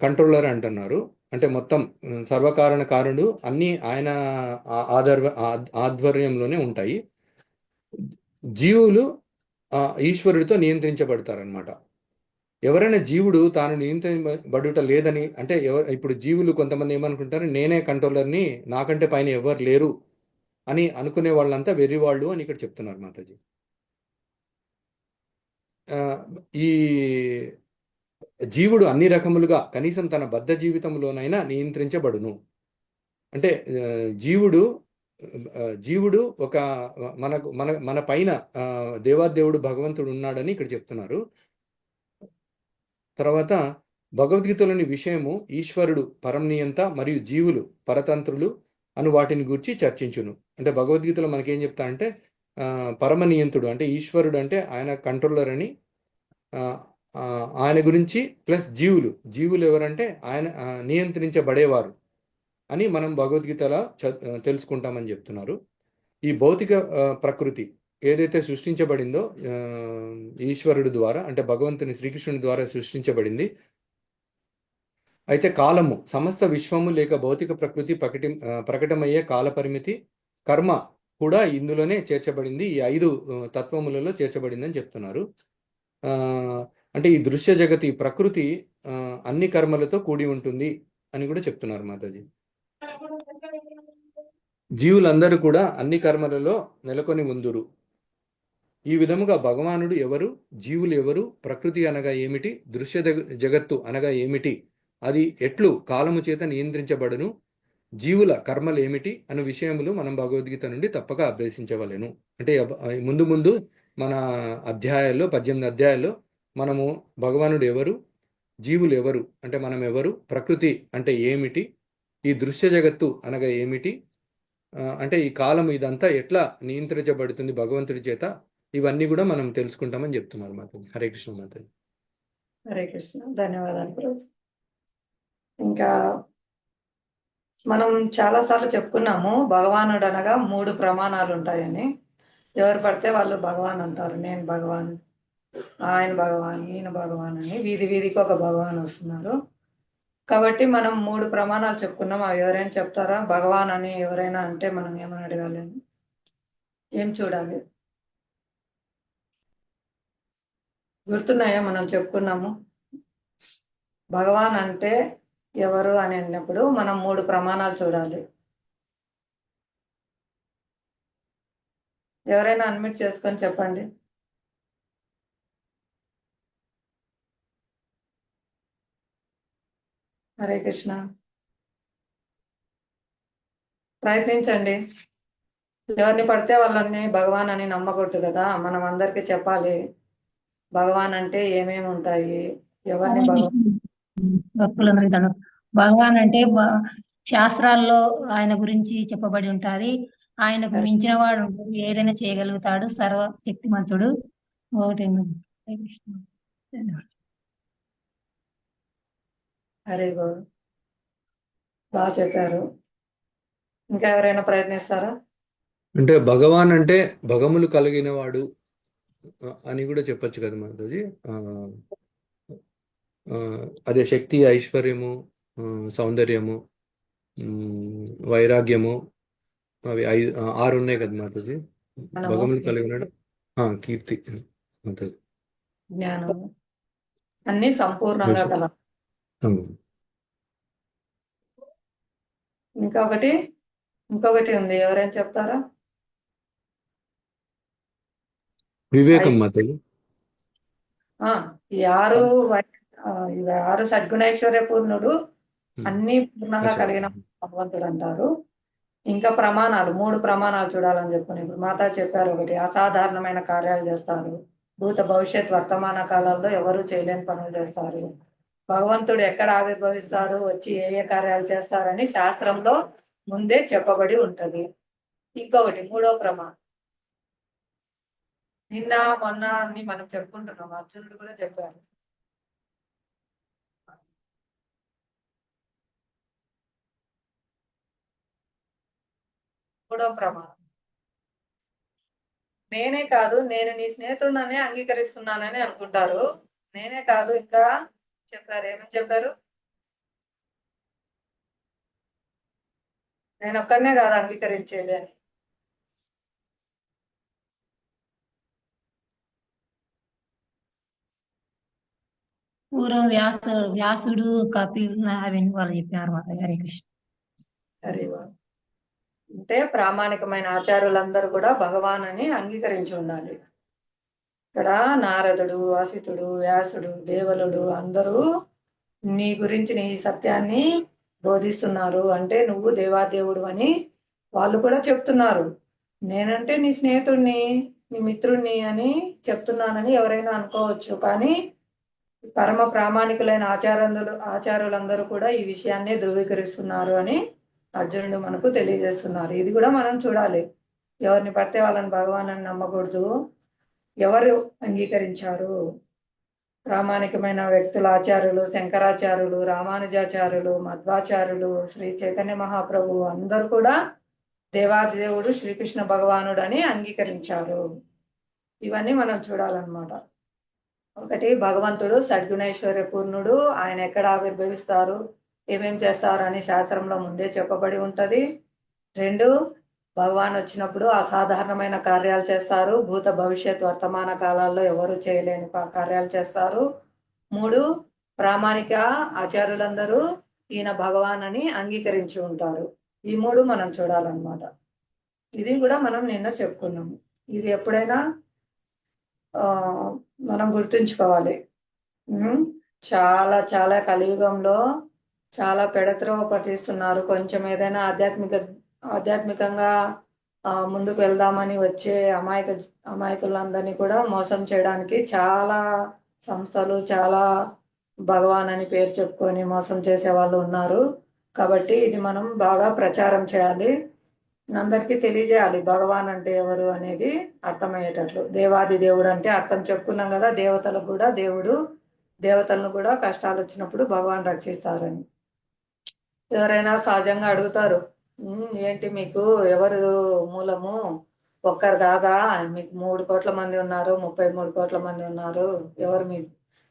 కంట్రోలర్ అంటున్నారు. అంటే మొత్తం సర్వకారణ కారుడు, అన్ని ఆయన ఆధ్వర్యంలోనే ఉంటాయి. జీవులు ఈశ్వరుడితో నియంత్రించబడతారనమాట. ఎవరైనా జీవుడు తాను నియంత్రించబడుట లేదని, అంటే ఇప్పుడు జీవులు కొంతమంది ఏమనుకుంటారు, నేనే కంట్రోలర్ని, నాకంటే పైన ఎవరు లేరు అని అనుకునే వాళ్ళంతా వెర్రివాళ్ళు అని ఇక్కడ చెప్తున్నారు మాతాజీ. ఈ జీవుడు అన్ని రకములుగా కనీసం తన బద్ధ జీవితంలోనైనా నియంత్రించబడును. అంటే జీవుడు ఒక మన పైన దేవాదేవుడు భగవంతుడు ఉన్నాడని ఇక్కడ చెప్తున్నారు. తర్వాత భగవద్గీతలోని విషయము ఈశ్వరుడు పరమనియంత మరియు జీవులు పరతంత్రులు అను వాటిని గురించి చర్చించును. అంటే భగవద్గీతలో మనకేం చెప్తా అంటే పరమనియంతుడు అంటే ఈశ్వరుడు, అంటే ఆయన కంట్రోలర్ అని, ఆయన గురించి ప్లస్ జీవులు ఎవరంటే ఆయన నియంత్రించబడేవారు అని మనం భగవద్గీతలో తెలుసుకుంటామని చెప్తున్నారు. ఈ భౌతిక ప్రకృతి ఏదైతే సృష్టించబడిందో ఈశ్వరుడు ద్వారా, అంటే భగవంతుని శ్రీకృష్ణుని ద్వారా సృష్టించబడింది. అయితే కాలము సమస్త విశ్వము లేక భౌతిక ప్రకృతి ప్రకటమయ్యే కాల పరిమితి, కర్మ కూడా ఇందులోనే చేర్చబడింది, ఈ 5 తత్వములలో చేర్చబడిందని చెప్తున్నారు. అంటే ఈ దృశ్య జగతి ప్రకృతి అన్ని కర్మలతో కూడి ఉంటుంది అని కూడా చెప్తున్నారు మాతాజీ. జీవులందరూ కూడా అన్ని కర్మలలో నెలకొని ఉందురు. ఈ విధముగా భగవానుడు ఎవరు, జీవులు ఎవరు, ప్రకృతి అనగా ఏమిటి, దృశ్య జగత్తు అనగా ఏమిటి, అది ఎట్లు కాలము చేత నియంత్రించబడును, జీవుల కర్మలు ఏమిటి అనే విషయములు మనం భగవద్గీత నుండి తప్పక అభ్యసించవలెను. అంటే ముందు మన అధ్యాయాల్లో 18 అధ్యాయాల్లో మనము భగవానుడు ఎవరు, జీవులు ఎవరు అంటే మనం ఎవరు, ప్రకృతి అంటే ఏమిటి, ఈ దృశ్య జగత్తు అనగా ఏమిటి, అంటే ఈ కాలం ఇదంతా ఎట్లా నియంత్రించబడుతుంది భగవంతుడి చేత, ఇవన్నీ కూడా మనం తెలుసుకుంటామని చెప్తున్నారు మాతాజీ. హరే కృష్ణ మాతాజీ. హరే కృష్ణ, ధన్యవాదాలు. ఇంకా మనం చాలాసార్లు చెప్పుకున్నాము భగవానుడు అనగా 3 ప్రమాణాలు ఉంటాయని. ఎవరు పడితే వాళ్ళు భగవాన్ అంటారు, నేను భగవాన్, ఆయన భగవాన్, ఈయన భగవాన్ అని వీధికి ఒక భగవాన్ వస్తున్నారు. కాబట్టి మనం 3 ప్రమాణాలు చెప్పుకున్నాం. అవి ఎవరైనా చెప్తారా? భగవాన్ అని ఎవరైనా అంటే మనం ఏమని అడగాలి, ఏం చూడాలి? గుర్తున్నాయా? మనం చెప్పుకున్నాము భగవాన్ అంటే ఎవరు అని అన్నప్పుడు మనం 3 ప్రమాణాలు చూడాలి. ఎవరైనా అడ్మిట్ చేసుకొని చెప్పండి. హరే కృష్ణ, ప్రయత్నించండి. ఎవరిని పడితే వాళ్ళని భగవాన్ అని నమ్మకూడదు కదా, మనం అందరికీ చెప్పాలి భగవాన్ అంటే ఏమేమి ఉంటాయి, ఎవరిని భగవాన్ అంటే శాస్త్రాల్లో ఆయన గురించి చెప్పబడి ఉంటాది. ఆయనకు మించిన వాడు ఉంటాడు, ఏదైనా చేయగలుగుతాడు, సర్వ శక్తిమంతుడు. హరే గోర్, బాగా చెప్పారు. ఇంకా ఎవరైనా ప్రయత్నిస్తారా? అంటే భగవాన్ అంటే భగములు కలిగిన వాడు అని కూడా చెప్పచ్చు కదా మాతాజీ. అదే శక్తి, ఐశ్వర్యము, సౌందర్యము, వైరాగ్యము, అవి 6 ఉన్నాయి కదా మాతాజీ. భగములు కలిగిన కీర్తి, జ్ఞానం, అన్ని సంపూర్ణంగా కల. ఇంకొకటి ఉంది, ఎవరైనా చెప్తారా? వివేకం మాతాజీ. ఈ 6 సద్గుణైశ్వర్య పూర్ణుడు, అన్ని పూర్ణంగా కలిగిన భగవంతుడు అంటారు. ఇంకా ప్రమాణాలు 3 ప్రమాణాలు చూడాలని చెప్పుకుని ఇప్పుడు మాతా చెప్పారు. ఒకటి, అసాధారణమైన కార్యాలు చేస్తారు, భూత భవిష్యత్ వర్తమాన కాలంలో ఎవరు చేయలేని పనులు చేస్తారు, భగవంతుడు ఎక్కడ ఆవిర్భవిస్తారు, వచ్చి ఏ కార్యాలు చేస్తారని శాస్త్రంలో ముందే చెప్పబడి ఉంటది. ఇంకొకటి 3వ ప్రమాణం, నిన్న మొన్న అని మనం చెప్పుకుంటున్నాం, అర్జునుడు కూడా చెప్పారు. మూడవ ప్రమాణం, నేనే కాదు, నేను నీ స్నేహితుడిననే అంగీకరిస్తున్నానని అనుకుంటారు. నేనే కాదు, ఇంకా చెప్పారు, ఏమని చెప్పారు? నేను ఒక్కడనే కాదు అంగీకరించేది అని. పూర్వం వ్యాసుడు కపిల్ అవన్నీ వాళ్ళు చెప్పారు మాతాజీ. హరే కృష్ణ. సరే, అంటే ప్రామాణికమైన ఆచార్యులందరూ కూడా భగవాన్ అని అంగీకరించి ఉండాలి. ఇక్కడ నారదుడు, అసితుడు, వ్యాసుడు, దేవలుడు అందరూ నీ గురించి నీ సత్యాన్ని బోధిస్తున్నారు. అంటే నువ్వు దేవాదేవుడు అని వాళ్ళు కూడా చెప్తున్నారు. నేనంటే నీ స్నేహితుడిని, నీ మిత్రుడిని అని చెప్తున్నానని ఎవరైనా అనుకోవచ్చు. కానీ పరమ ప్రామాణికులైన ఆచార్యులందరూ కూడా ఈ విషయాన్ని ధృవీకరిస్తున్నారు అని అర్జునుడు మనకు తెలియజేస్తున్నారు. ఇది కూడా మనం చూడాలి. ఎవరిని పడితే వాళ్ళని భగవాన్ అని నమ్మకూడదు. ఎవరు అంగీకరించారు? ప్రామాణికమైన వ్యక్తుల ఆచార్యులు, శంకరాచార్యులు, రామానుజాచార్యులు, మధ్వాచార్యులు, శ్రీ చైతన్య మహాప్రభు అందరూ కూడా దేవాదేవుడు శ్రీకృష్ణ భగవానుడు అని అంగీకరించారు. ఇవన్నీ మనం చూడాలన్నమాట. ఒకటి, భగవంతుడు సద్గుణైశ్వర్య పూర్ణుడు. ఆయన ఎక్కడ ఆవిర్భవిస్తారు, ఏమేం చేస్తారు అని శాస్త్రంలో ముందే చెప్పబడి ఉంటది. 2, భగవాన్ వచ్చినప్పుడు అసాధారణమైన కార్యాలు చేస్తారు. భూత భవిష్యత్ వర్తమాన కాలాల్లో ఎవరు చేయలేని కార్యాలు చేస్తారు. 3, ప్రామాణిక ఆచార్యులందరూ ఈయన భగవాన్ అని అంగీకరించి ఉంటారు. ఈ 3 మనం చూడాలన్నమాట. ఇది కూడా మనం నిన్న చెప్పుకున్నాము. ఇది ఎప్పుడైనా మనం గుర్తుంచుకోవాలి. చాలా చాలా కలియుగంలో చాలా పెడత్రోవ పట్టిస్తున్నారు. కొంచెం ఏదైనా ఆధ్యాత్మికంగా ముందుకు వెళ్దామని వచ్చే అమాయకులందరినీ కూడా మోసం చేయడానికి చాలా సంస్థలు, చాలా భగవాన్ అని పేరు చెప్పుకొని మోసం చేసే వాళ్ళు ఉన్నారు. కాబట్టి ఇది మనం బాగా ప్రచారం చేయాలి, అందరికీ తెలియజేయాలి. భగవాన్ అంటే ఎవరు అనేది అర్థమయ్యేటట్లు. దేవాది దేవుడు అంటే అర్థం చెప్పుకున్నాం కదా, దేవతలకు కూడా దేవుడు. దేవతలను కూడా కష్టాలు వచ్చినప్పుడు భగవాన్ రక్షిస్తారని. ఎవరైనా సహజంగా అడుగుతారు, ఏంటి మీకు ఎవరు మూలము? ఒక్కరు కాదా? మీకు 3 కోట్ల మంది ఉన్నారు, 33 కోట్ల మంది ఉన్నారు, ఎవరు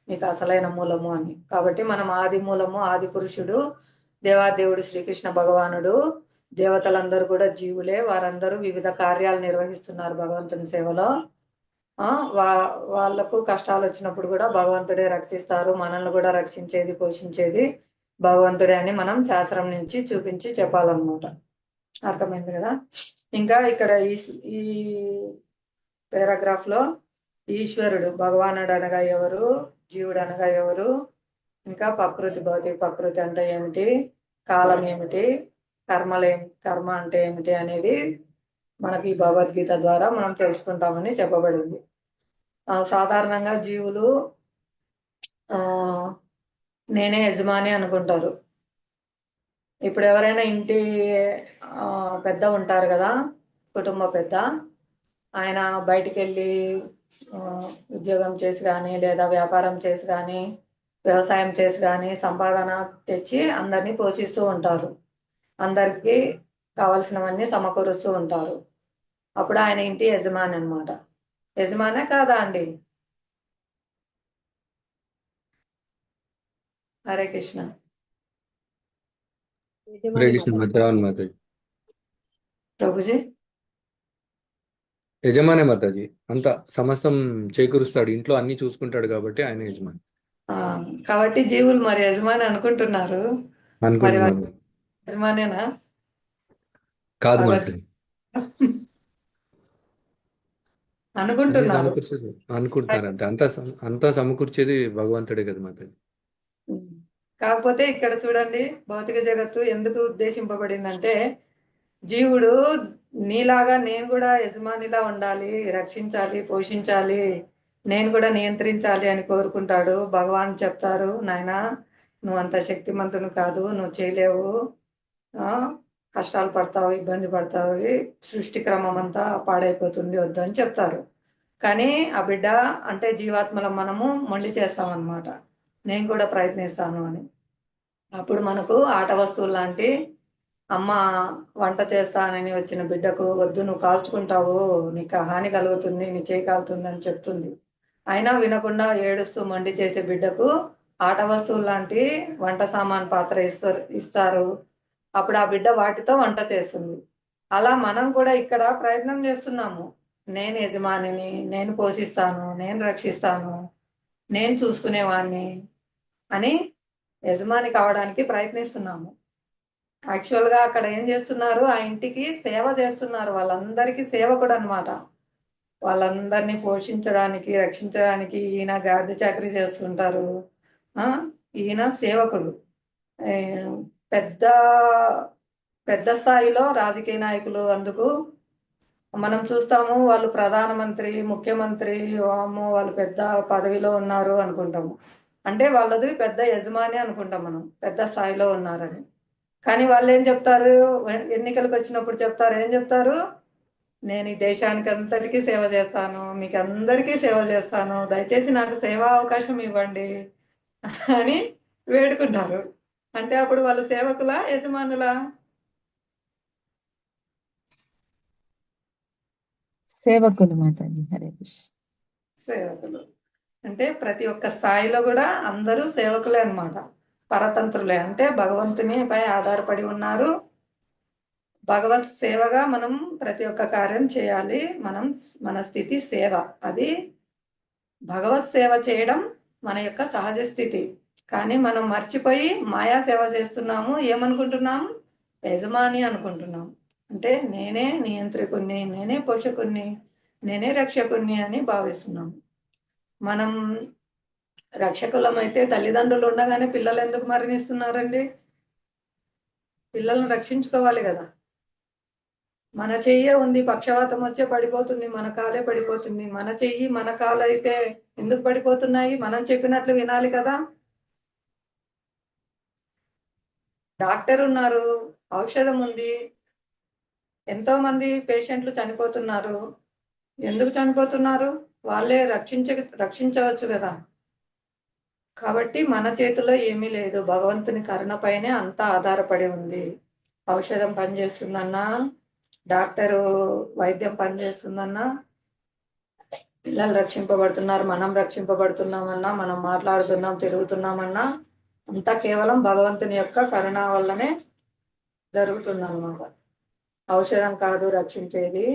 మీకు అసలైన మూలము అని. కాబట్టి మనం ఆది మూలము, ఆది పురుషుడు దేవాదేవుడు శ్రీకృష్ణ భగవానుడు. దేవతలందరూ కూడా జీవులే. వారందరూ వివిధ కార్యాలు నిర్వహిస్తున్నారు భగవంతుని సేవలో. వాళ్లకు కష్టాలు వచ్చినప్పుడు కూడా భగవంతుడే రక్షిస్తారు. మనల్ని కూడా రక్షించేది, పోషించేది భగవంతుడే అని మనం శాస్త్రం నుంచి చూపించి చెప్పాలన్నమాట. అర్థమైంది కదా? ఇంకా ఇక్కడ ఈ పారాగ్రాఫ్ లో ఈశ్వరుడు, భగవానుడు అనగా ఎవరు, జీవుడు అనగా ఎవరు, ఇంకా ప్రకృతి, భౌతిక ప్రకృతి అంటే ఏమిటి, కాలం ఏమిటి, కర్మ అంటే ఏమిటి అనేది మనకి ఈ భగవద్గీత ద్వారా మనం తెలుసుకుంటామని చెప్పబడింది. సాధారణంగా జీవులు నేనే యజమాని అనుకుంటారు. ఇప్పుడు ఎవరైనా ఇంటి పెద్ద ఉంటారు కదా, కుటుంబ పెద్ద, ఆయన బయటికి వెళ్ళి ఉద్యోగం చేసి కానీ, లేదా వ్యాపారం చేసి కానీ, వ్యవసాయం చేసి కానీ సంపాదన తెచ్చి అందరినీ పోషిస్తూ ఉంటారు. అందరికీ కావలసినవన్నీ సమకూరుస్తూ ఉంటారు. అప్పుడు ఆయన ఇంటి యజమాని అన్నమాట. యజమానే కాదా అండి? హరే కృష్ణ. హరే కృష్ణ మాతాజీ. ప్రభుజీ యజమానే మాతాజీ, అంత సమస్తం చేకూరుస్తాడు, ఇంట్లో అన్ని చూసుకుంటాడు కాబట్టి ఆయన యజమాని. కాబట్టి జీవులు మరి యజమాని అనుకుంటున్నారు. మరి అనుకుంటున్నాను. యజమానేనా? కాదు మాతాజీ, అనుకుంటున్నారు. అనుకుంటున్నారు అంతే. అంతా సమకూర్చేది భగవంతుడే కదా మాతాజీ. కాకపోతే ఇక్కడ చూడండి, భౌతిక జగత్తు ఎందుకు ఉద్దేశింపబడిందంటే, జీవుడు నీలాగా నేను కూడా యజమానిలా ఉండాలి, రక్షించాలి, పోషించాలి, నేను కూడా నియంత్రించాలి అని కోరుకుంటాడు. భగవాన్ చెప్తారు, నాయనా నువ్వు అంత శక్తిమంతును కాదు, నువ్వు చేయలేవు, కష్టాలు పడతావు, ఇబ్బంది పడతావు, సృష్టి క్రమం అంతా పాడైపోతుంది, వద్దు అని చెప్తారు. కానీ ఆ బిడ్డ అంటే జీవాత్మలో మనము మొండి చేస్తామన్నమాట, నేను కూడా ప్రయత్నిస్తాను అని. అప్పుడు మనకు ఆట వస్తువులు లాంటి అమ్మ వంట చేస్తానని వచ్చిన బిడ్డకు వద్దు నువ్వు కాల్చుకుంటావు, నీకు హాని కలుగుతుంది, నీ చేయి కాలుతుంది అని చెప్తుంది. అయినా వినకుండా ఏడుస్తూ మండి చేసే బిడ్డకు ఆట వస్తువులు లాంటి వంట సామాన్ పాత్ర ఇస్తారు. అప్పుడు ఆ బిడ్డ వాటితో వంట చేస్తుంది. అలా మనం కూడా ఇక్కడ ప్రయత్నం చేస్తున్నాము. నేను యజమానిని, నేను పోషిస్తాను, నేను రక్షిస్తాను, నేను చూసుకునేవాణ్ణి అని యజమాని కావడానికి ప్రయత్నిస్తున్నాము. యాక్చువల్ గా అక్కడ ఏం చేస్తున్నారు, ఆ ఇంటికి సేవ చేస్తున్నారు. వాళ్ళందరికీ సేవకుడు అనమాట. వాళ్ళందరినీ పోషించడానికి, రక్షించడానికి ఈయన గాడిద చాకరీ చేస్తుంటారు. ఈయన సేవకుడు. పెద్ద పెద్ద స్థాయిలో రాజకీయ నాయకులు అందుకు మనం చూస్తాము. వాళ్ళు ప్రధానమంత్రి, ముఖ్యమంత్రి, వామ్మో వాళ్ళు పెద్ద పదవిలో ఉన్నారు అనుకుంటాము. అంటే వాళ్ళది పెద్ద యజమాని అనుకుంటాం మనం, పెద్ద స్థాయిలో ఉన్నారని. కానీ వాళ్ళు ఏం చెప్తారు, ఎన్నికలకు వచ్చినప్పుడు చెప్తారు, ఏం చెప్తారు, నేను ఈ దేశానికి అంతటికీ సేవ చేస్తాను, మీకు అందరికీ సేవ చేస్తాను, దయచేసి నాకు సేవా అవకాశం ఇవ్వండి అని వేడుకుంటారు. అంటే అప్పుడు వాళ్ళు సేవకులా, యజమానులా? సేవకులు మాతాజీ. హరే కృష్ణ. సేవకులు. అంటే ప్రతి ఒక్క స్థాయిలో కూడా అందరూ సేవకులే అన్నమాట, పరతంత్రులే. అంటే భగవంతునిపై ఆధారపడి ఉన్నారు. భగవత్ సేవగా మనం ప్రతి ఒక్క కార్యం చేయాలి. మన స్థితి సేవ. అది భగవత్ సేవ చేయడం మన యొక్క సహజ స్థితి. కానీ మనం మర్చిపోయి మాయా సేవ చేస్తున్నాము. ఏమనుకుంటున్నాము, యజమాని అనుకుంటున్నాం. అంటే నేనే నియంత్రికుణ్ణి, నేనే పోషకుణ్ణి, నేనే రక్షకుణ్ణి అని భావిస్తున్నాం. మనం రక్షకులం అయితే తల్లిదండ్రులు ఉండగానే పిల్లలు ఎందుకు మరణిస్తున్నారండి? పిల్లలను రక్షించుకోవాలి కదా. మన చెయ్యే ఉంది, పక్షవాతం వచ్చే పడిపోతుంది, మన కాలే పడిపోతుంది. మన చెయ్యి మన కాలు అయితే ఎందుకు పడిపోతున్నాయి? మనం చెప్పినట్లు వినాలి కదా. డాక్టర్ ఉన్నారు, ఔషధం ఉంది, ఎంతో మంది పేషెంట్లు చనిపోతున్నారు. ఎందుకు చనిపోతున్నారు? వాళ్ళే రక్షించవచ్చు కదా. కాబట్టి మన చేతిలో ఏమీ లేదు, భగవంతుని కరుణపైనే అంతా ఆధారపడి ఉంది. ఔషధం పనిచేస్తుందన్నా, డాక్టరు వైద్యం పనిచేస్తుందన్నా, పిల్లలు రక్షింపబడుతున్నారు, మనం రక్షింపబడుతున్నామన్నా, మనం మాట్లాడుతున్నాం, తిరుగుతున్నామన్నా, అంతా కేవలం భగవంతుని యొక్క కరుణ వల్లనే జరుగుతుందన్నమాట. ఔషధం కాదు రక్షించేది,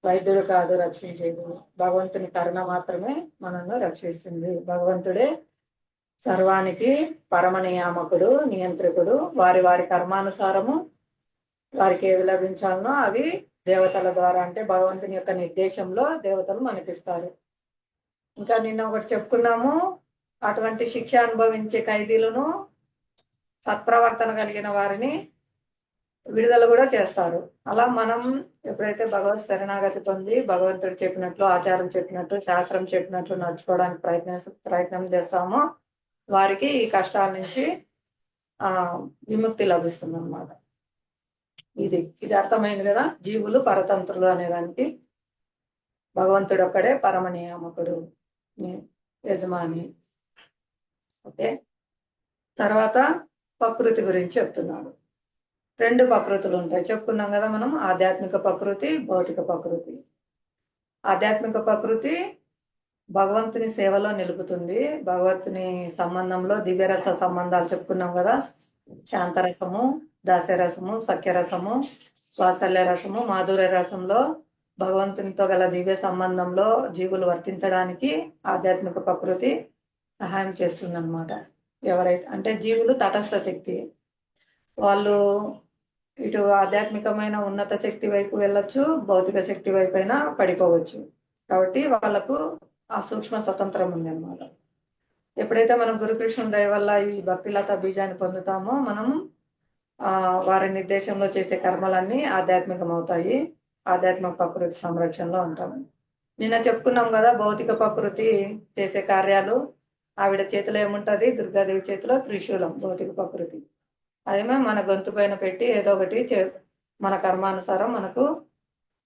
వైద్యుడు కాదు రక్షించేది, భగవంతుని కరుణ మాత్రమే మనల్ని రక్షిస్తుంది. భగవంతుడే సర్వానికి పరమ నియామకుడు, నియంత్రికుడు. వారి వారి కర్మానుసారము వారికి ఏవి లభించాలనో అవి దేవతల ద్వారా, అంటే భగవంతుని యొక్క నిర్దేశంలో దేవతలు మనకిస్తారు. ఇంకా నిన్న ఒకటి చెప్పుకున్నాము, అటువంటి శిక్ష అనుభవించే ఖైదీలను, సత్ప్రవర్తన కలిగిన వారిని విడుదల కూడా చేస్తారు. అలా మనం ఎప్పుడైతే భగవత్ శరణాగతి పొంది భగవంతుడు చెప్పినట్లు, ఆచారం చెప్పినట్టు, శాస్త్రం చెప్పినట్లు నడుచుకోవడానికి ప్రయత్నం చేస్తామో వారికి ఈ కష్టాల నుంచి విముక్తి లభిస్తుంది అన్నమాట. ఇది అర్థమైంది కదా. జీవులు పరతంత్రులు అనేదానికి భగవంతుడు ఒక్కడే పరమ నియామకుడు, యజమాని. ఓకే. తర్వాత ప్రకృతి గురించి చెప్తున్నాడు. 2 ప్రకృతులు ఉంటాయి చెప్పుకున్నాం కదా మనం, ఆధ్యాత్మిక ప్రకృతి, భౌతిక ప్రకృతి. ఆధ్యాత్మిక ప్రకృతి భగవంతుని సేవలో నిలుపుతుంది. భగవంతుని సంబంధంలో దివ్యరస సంబంధాలు చెప్పుకున్నాం కదా, శాంతరసము, దాస్యరసము, సఖ్యరసము, వాత్సల్య రసము, మాధుర్య రసంలో భగవంతునితో గల దివ్య సంబంధంలో జీవులు వర్తించడానికి ఆధ్యాత్మిక ప్రకృతి సహాయం చేస్తుంది అన్నమాట. ఎవరైతే అంటే జీవులు తటస్థ శక్తి, వాళ్ళు ఇటు ఆధ్యాత్మికమైన ఉన్నత శక్తి వైపు వెళ్ళొచ్చు, భౌతిక శక్తి వైపు అయినా పడిపోవచ్చు. కాబట్టి వాళ్ళకు ఆ సూక్ష్మ స్వతంత్రం ఉంది అన్నమాట. ఎప్పుడైతే మనం గురుకృష్ణుని దయ వల్ల ఈ భక్తిలత బీజాన్ని పొందుతామో మనం వారి నిర్దేశంలో చేసే కర్మలన్నీ ఆధ్యాత్మికం అవుతాయి. ఆధ్యాత్మిక ప్రకృతి సంరక్షణలో ఉంటాము. నిన్న చెప్పుకున్నాం కదా, భౌతిక ప్రకృతి చేసే కార్యాలు. ఆవిడ చేతిలో ఏముంటది, దుర్గాదేవి చేతిలో త్రిశూలం, భౌతిక ప్రకృతి. అదేమో మన గొంతు పైన పెట్టి ఏదో ఒకటి మన కర్మానుసారం మనకు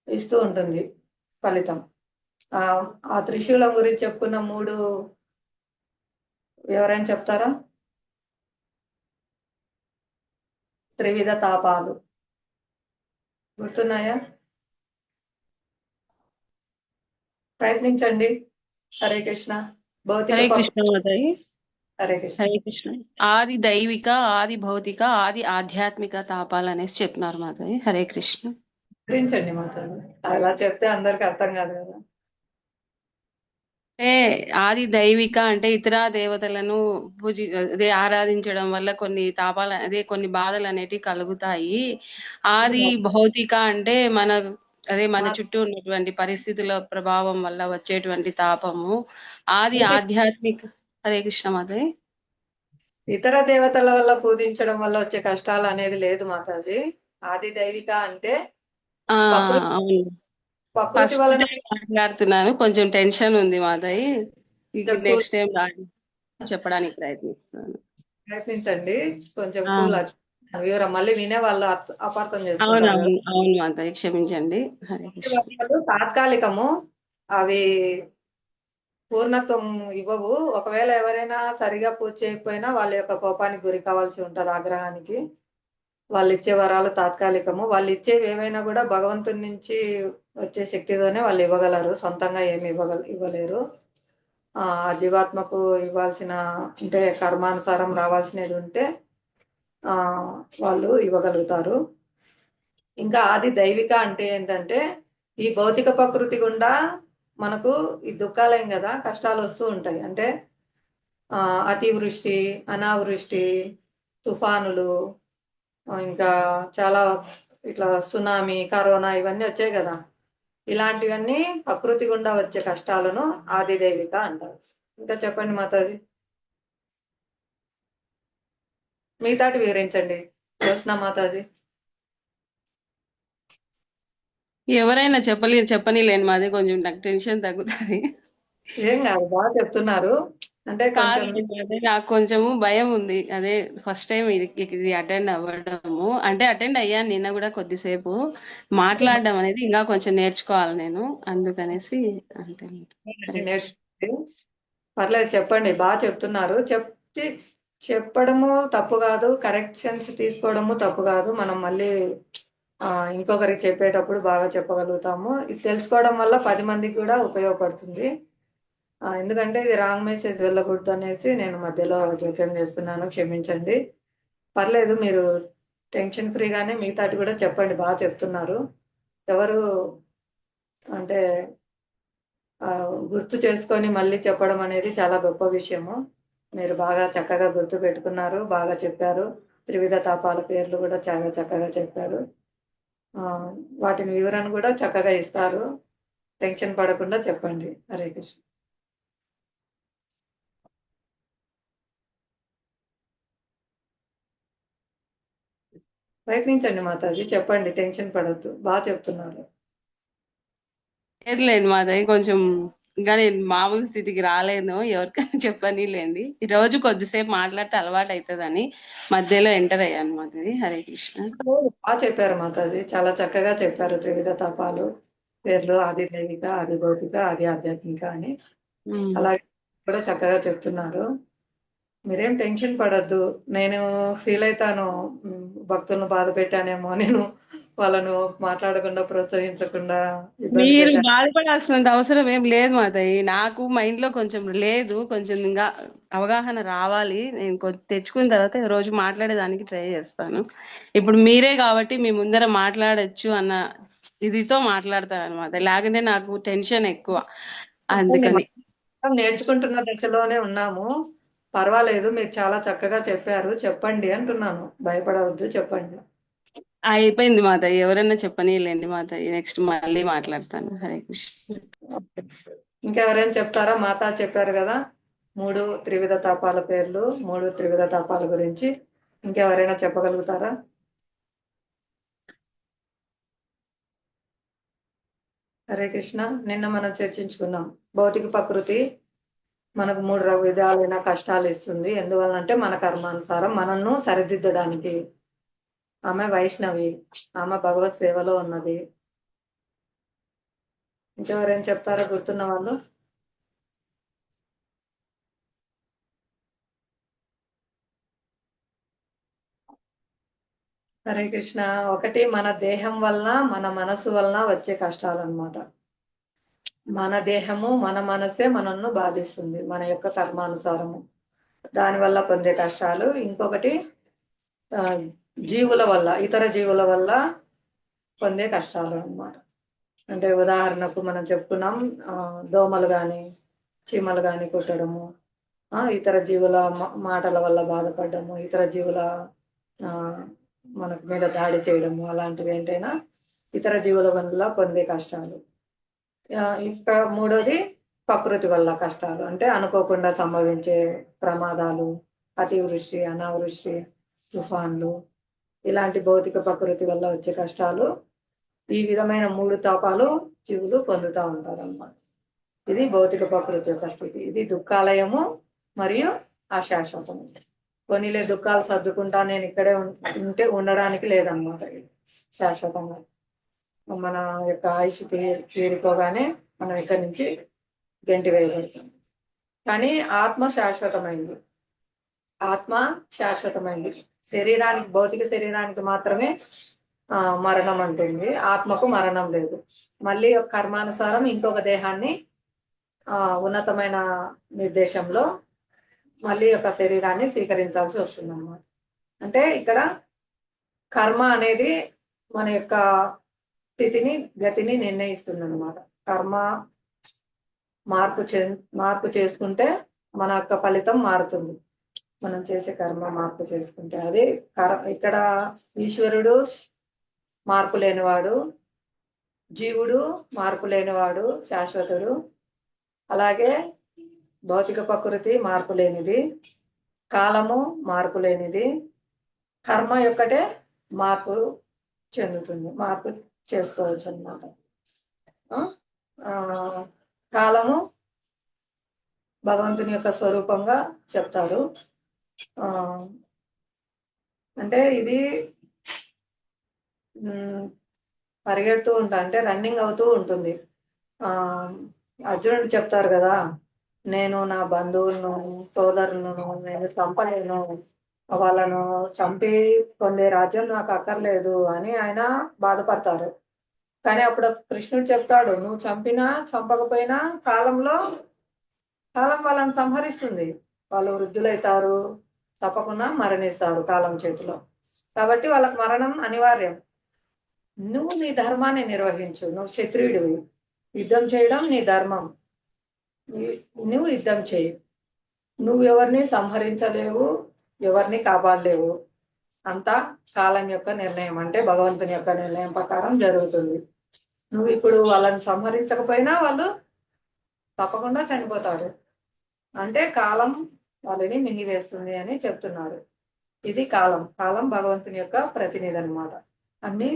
ఇస్తూ ఉంటుంది ఫలితం. ఆ త్రిశూలం గురించి చెప్పుకున్న 3 ఎవరైనా చెప్తారా? త్రివిధ తాపాలు, గుర్తున్నాయా? ప్రయత్నించండి. హరే కృష్ణ. భౌతిక హరే కృష్ణ మాతాజీ. హరే కృష్ణ. హరే కృష్ణ. ఆది దైవిక, ఆది భౌతిక, ఆది ఆధ్యాత్మిక తాపాలు అనేసి చెప్పినారు మాతాజీ. హరే కృష్ణ. వివరించండి మాతాజీ. అలా చెప్తే అందరికి అర్థం కాదు కదా. అంటే ఆది దైవిక అంటే ఇతర దేవతలను అదే ఆరాధించడం వల్ల కొన్ని తాపాలు అదే కొన్ని బాధలు అనేటివి కలుగుతాయి. ఆది భౌతిక అంటే మన చుట్టూ ఉన్నటువంటి పరిస్థితుల ప్రభావం వల్ల వచ్చేటువంటి తాపము. ఆది ఆధ్యాత్మిక. హరే కృష్ణ మాతాజీ. ఇతర దేవతల వల్ల పూజించడం వల్ల వచ్చే కష్టాలు అనేది లేదు మాతాజీ. ఆది దైవిక అంటే ప్రకృతి అవును. ప్రకృతి ఫస్ట్ వలన టైం మాట్లాడుతున్నాను, కొంచెం టెన్షన్ ఉంది మాతాయి. నెక్స్ట్ టైం చెప్పడానికి ప్రయత్నిస్తాను. ప్రయత్నించండి. కొంచెం కూల్ వివరం మళ్ళీ వినే వాళ్ళు అపార్థం అవును చేసుకుంటారు కదా. అవును అవును మాతాయి, క్షమించండి. హరే కృష్ణ. వర్షాలు తాత్కాలికము, అవి పూర్ణత్వం ఇవ్వవు. ఒకవేళ ఎవరైనా సరిగా పూజ చేయకపోయినా వాళ్ళ యొక్క కోపానికి గురి కావాల్సి ఉంటది. ఆగ్రహానికి. వాళ్ళు ఇచ్చే వరాలు తాత్కాలికము. వాళ్ళు ఇచ్చేవి ఏవైనా కూడా భగవంతుడి నుంచి వచ్చే శక్తితోనే వాళ్ళు ఇవ్వగలరు. సొంతంగా ఏమి ఇవ్వలేరు. ఆ జీవాత్మకు ఇవ్వాల్సిన అంటే కర్మానుసారం రావాల్సినది ఉంటే వాళ్ళు ఇవ్వగలుగుతారు. ఇంకా ఆది దైవిక అంటే ఏంటంటే ఈ భౌతిక ప్రకృతి గుండా మనకు ఈ దుఃఖాలేం కదా, కష్టాలు వస్తూ ఉంటాయి. అంటే అతివృష్టి, అనావృష్టి, తుఫానులు, ఇంకా చాలా ఇట్లా సునామీ, కరోనా ఇవన్నీ వచ్చాయి కదా. ఇలాంటివన్నీ ప్రకృతి గుండా వచ్చే కష్టాలను ఆది దైవిక అంటారు. ఇంకా చెప్పండి మాతాజీ. మిగతాటి వివరించండి జ్యోత్స్న మాతాజీ. ఎవరైనా చెప్పనీలేండి మాది, కొంచెం నాకు టెన్షన్ తగ్గుతుంది. ఏం కాదు, బాగా చెప్తున్నారు. అంటే కొంచెం నాకు కొంచెము భయం ఉంది. అదే ఫస్ట్ టైం ఇది అటెండ్ అవ్వడము. అంటే అటెండ్ అయ్యాను నిన్న కూడా కొద్దిసేపు. మాట్లాడడం అనేది ఇంకా కొంచెం నేర్చుకోవాలి నేను, అందుకనేసి అంతే. నేర్చుకోండి, పర్లేదు, చెప్పండి. బాగా చెప్తున్నారు. చెప్పడము తప్పు కాదు, కరెక్షన్స్ తీసుకోవడము తప్పు కాదు. మనం మళ్ళీ ఇంకొకరికి చెప్పేటప్పుడు బాగా చెప్పగలుగుతాము. ఇది తెలుసుకోవడం వల్ల 10 మందికి కూడా ఉపయోగపడుతుంది. ఎందుకంటే ఇది రాంగ్ మెసేజ్ వెళ్ళకూడదు అనేసి నేను మధ్యలో జోక్యం చేస్తున్నాను, క్షమించండి. పర్లేదు, మీరు టెన్షన్ ఫ్రీగానే మిగతాటి కూడా చెప్పండి. బాగా చెప్తున్నారు. ఎవరు అంటే గుర్తు చేసుకొని మళ్ళీ చెప్పడం అనేది చాలా గొప్ప విషయము. మీరు బాగా చక్కగా గుర్తు పెట్టుకున్నారు, బాగా చెప్పారు. త్రివిధ తాపాల పేర్లు కూడా చాలా చక్కగా చెప్పారు. వాటిని వివరణ కూడా చక్కగా ఇస్తారు. టెన్షన్ పడకుండా చెప్పండి. హరే కృష్ణ. ప్రయత్నించండి మాతాజీ, చెప్పండి. టెన్షన్ పడద్దు, బాగా చెప్తున్నారు. లేదు మాదయ్య, కొంచెం ఇంకా నేను మామూలు స్థితికి రాలేను. ఎవరికైనా చెప్పనీలేండి. ఈ రోజు కొద్దిసేపు మాట్లాడితే అలవాటు అవుతుందని మధ్యలో ఎంటర్ అయ్యాను మాది. హరే కృష్ణ. బాగా చెప్పారు మాతాజీ, చాలా చక్కగా చెప్పారు. త్రివిధ తపాలు పేర్లు, ఆది దైవిక, ఆది భౌతిక, ఆది ఆధ్యాత్మిక అని అలాగే కూడా చక్కగా చెప్తున్నారు. మీరేం టెన్షన్ పడద్దు. నేను ఫీల్ అవుతాను, భక్తులను బాధ పెట్టానేమో, నేను వాళ్ళను మాట్లాడకుండా ప్రోత్సహించకుండా ఇబ్బంది మీరు పెట్టాను. బాధపడాల్సినంత అవసరం ఏం లేదు మాదయ్య. నాకు మైండ్ లో కొంచెం లేదు, కొంచెం ఇంకా అవగాహన రావాలి. నేను తెచ్చుకున్న తర్వాత ఈ రోజు మాట్లాడేదానికి ట్రై చేస్తాను. ఇప్పుడు మీరే కాబట్టి మీ ముందర మాట్లాడొచ్చు అన్న ఇదితో మాట్లాడతాను అనమాట. లేకుంటే నాకు టెన్షన్ ఎక్కువ, అందుకని. నేర్చుకుంటున్న దశలోనే ఉన్నాము. పర్వాలేదు, మీరు చాలా చక్కగా చెప్పారు. చెప్పండి అంటున్నాను, భయపడవద్దు, చెప్పండి. అయిపోయింది మాతయ్య, ఎవరైనా చెప్పనీలేండి మాతయ్య. నెక్స్ట్ మళ్ళీ మాట్లాడతాను. హరే కృష్ణ. ఇంకెవరైనా చెప్తారా? మాతా చెప్పారు కదా 3 త్రివిధ తాపాల పేర్లు, 3 త్రివిధ తాపాల గురించి. ఇంకెవరైనా చెప్పగలుగుతారా? హరే కృష్ణ. నిన్న మనం చర్చించుకున్నాం, భౌతిక ప్రకృతి మనకు 3 విధాలైన కష్టాలు ఇస్తుంది. ఎందువల్లంటే మన కర్మానుసారం మనల్ని సరిదిద్దడానికి. ఆమె వైష్ణవి, ఆమె భగవత్ సేవలో ఉన్నది. ఇంకెవరేం చెప్తారా గుర్తున్న వాళ్ళు? హరే కృష్ణ. ఒకటి మన దేహం వలన మన మనసు వలన వచ్చే కష్టాలు అన్నమాట. మన దేహము మన మనసే మనల్ని బాధిస్తుంది, మన యొక్క కర్మానుసారము, దానివల్ల పొందే కష్టాలు. ఇంకొకటి ఆ, జీవుల వల్ల, ఇతర జీవుల వల్ల పొందే కష్టాలు అన్నమాట. అంటే ఉదాహరణకు మనం చెప్పుకున్నాం, దోమలు గాని చీమలు గాని కుట్టడము, ఇతర జీవుల మాటల వల్ల బాధపడము, ఇతర జీవుల ఆ మనకు మీద దాడి చేయడము, అలాంటివి ఏంటైనా ఇతర జీవుల వల్ల పొందే కష్టాలు. ఇక్కడ మూడోది ప్రకృతి వల్ల కష్టాలు, అంటే అనుకోకుండా సంభవించే ప్రమాదాలు, అతివృష్టి, అనావృష్టి, తుఫాన్లు, ఇలాంటి భౌతిక ప్రకృతి వల్ల వచ్చే కష్టాలు. ఈ విధమైన 3 తాపాలు జీవులు పొందుతూ ఉంటారు అన్నమాట. ఇది భౌతిక ప్రకృతి యొక్క స్థితి. ఇది దుఃఖాలయము మరియు అశాశ్వతము. కొన్నిలే దుఃఖాలు సర్దుకుంటా నేను ఇక్కడే ఉంటే ఉండడానికి లేదన్నమాట. ఇది శాశ్వతంగా మన యొక్క ఆయుష్ తీరిపోగానే మనం ఇక్కడి నుంచి గెంటి వేయబడతాం. కానీ ఆత్మ శాశ్వతమైంది. ఆత్మ శాశ్వతమైంది. శరీరానికి, భౌతిక శరీరానికి మాత్రమే మరణం ఉంటుంది, ఆత్మకు మరణం లేదు. మళ్ళీ కర్మానుసారం ఇంకొక దేహాన్ని ఉన్నతమైన నిర్దేశంలో మళ్ళీ ఒక శరీరాన్ని స్వీకరించాల్సి వస్తుంది అన్నమాట. అంటే ఇక్కడ కర్మ అనేది మన యొక్క స్థితిని, గతిని నిర్ణయిస్తుంది అన్నమాట. కర్మ మార్పు చేసుకుంటే మన యొక్క ఫలితం మారుతుంది. మనం చేసే కర్మ మార్పు చేసుకుంటే అదే ఇక్కడ ఈశ్వరుడు మార్పు లేనివాడు, జీవుడు మార్పు లేనివాడు, శాశ్వతుడు. అలాగే భౌతిక ప్రకృతి మార్పు లేనిది, కాలము మార్పు లేనిది, కర్మ యొక్కటే మార్పు చెందుతుంది, మార్పు చేసుకోవచ్చు అన్నమాట. కాలము భగవంతుని యొక్క స్వరూపంగా చెప్తారు. అంటే ఇది పరిగెడుతూ ఉంటా, అంటే రన్నింగ్ అవుతూ ఉంటుంది. అర్జునుడు చెప్తారు కదా, నేను నా బంధువులను, సోదరులను నేను చంపలేను, వాళ్ళను చంపి పొందే రాజ్యం నాకు అక్కర్లేదు అని ఆయన బాధపడతారు. కానీ అప్పుడు కృష్ణుడు చెప్తాడు, నువ్వు చంపినా చంపకపోయినా కాలం వాళ్ళని సంహరిస్తుంది. వాళ్ళు వృద్ధులైతారు, తప్పకుండా మరణిస్తారు కాలం చేతిలో. కాబట్టి వాళ్ళకి మరణం అనివార్యం. నువ్వు నీ ధర్మాన్ని నిర్వహించు. నువ్వు క్షత్రియుడివి, యుద్ధం చేయడం నీ ధర్మం, నువ్వు యుద్ధం చేయి. నువ్వు ఎవరిని సంహరించలేవు, ఎవరిని కాపాడలేవు. అంతా కాలం యొక్క నిర్ణయం, అంటే భగవంతుని యొక్క నిర్ణయం ప్రకారం జరుగుతుంది. నువ్వు ఇప్పుడు వాళ్ళని సంహరించకపోయినా వాళ్ళు తప్పకుండా చనిపోతారు. అంటే కాలం వాళ్ళని మింగివేస్తుంది అని చెప్తున్నారు. ఇది కాలం భగవంతుని యొక్క ప్రతినిధి అన్నమాట. అన్ని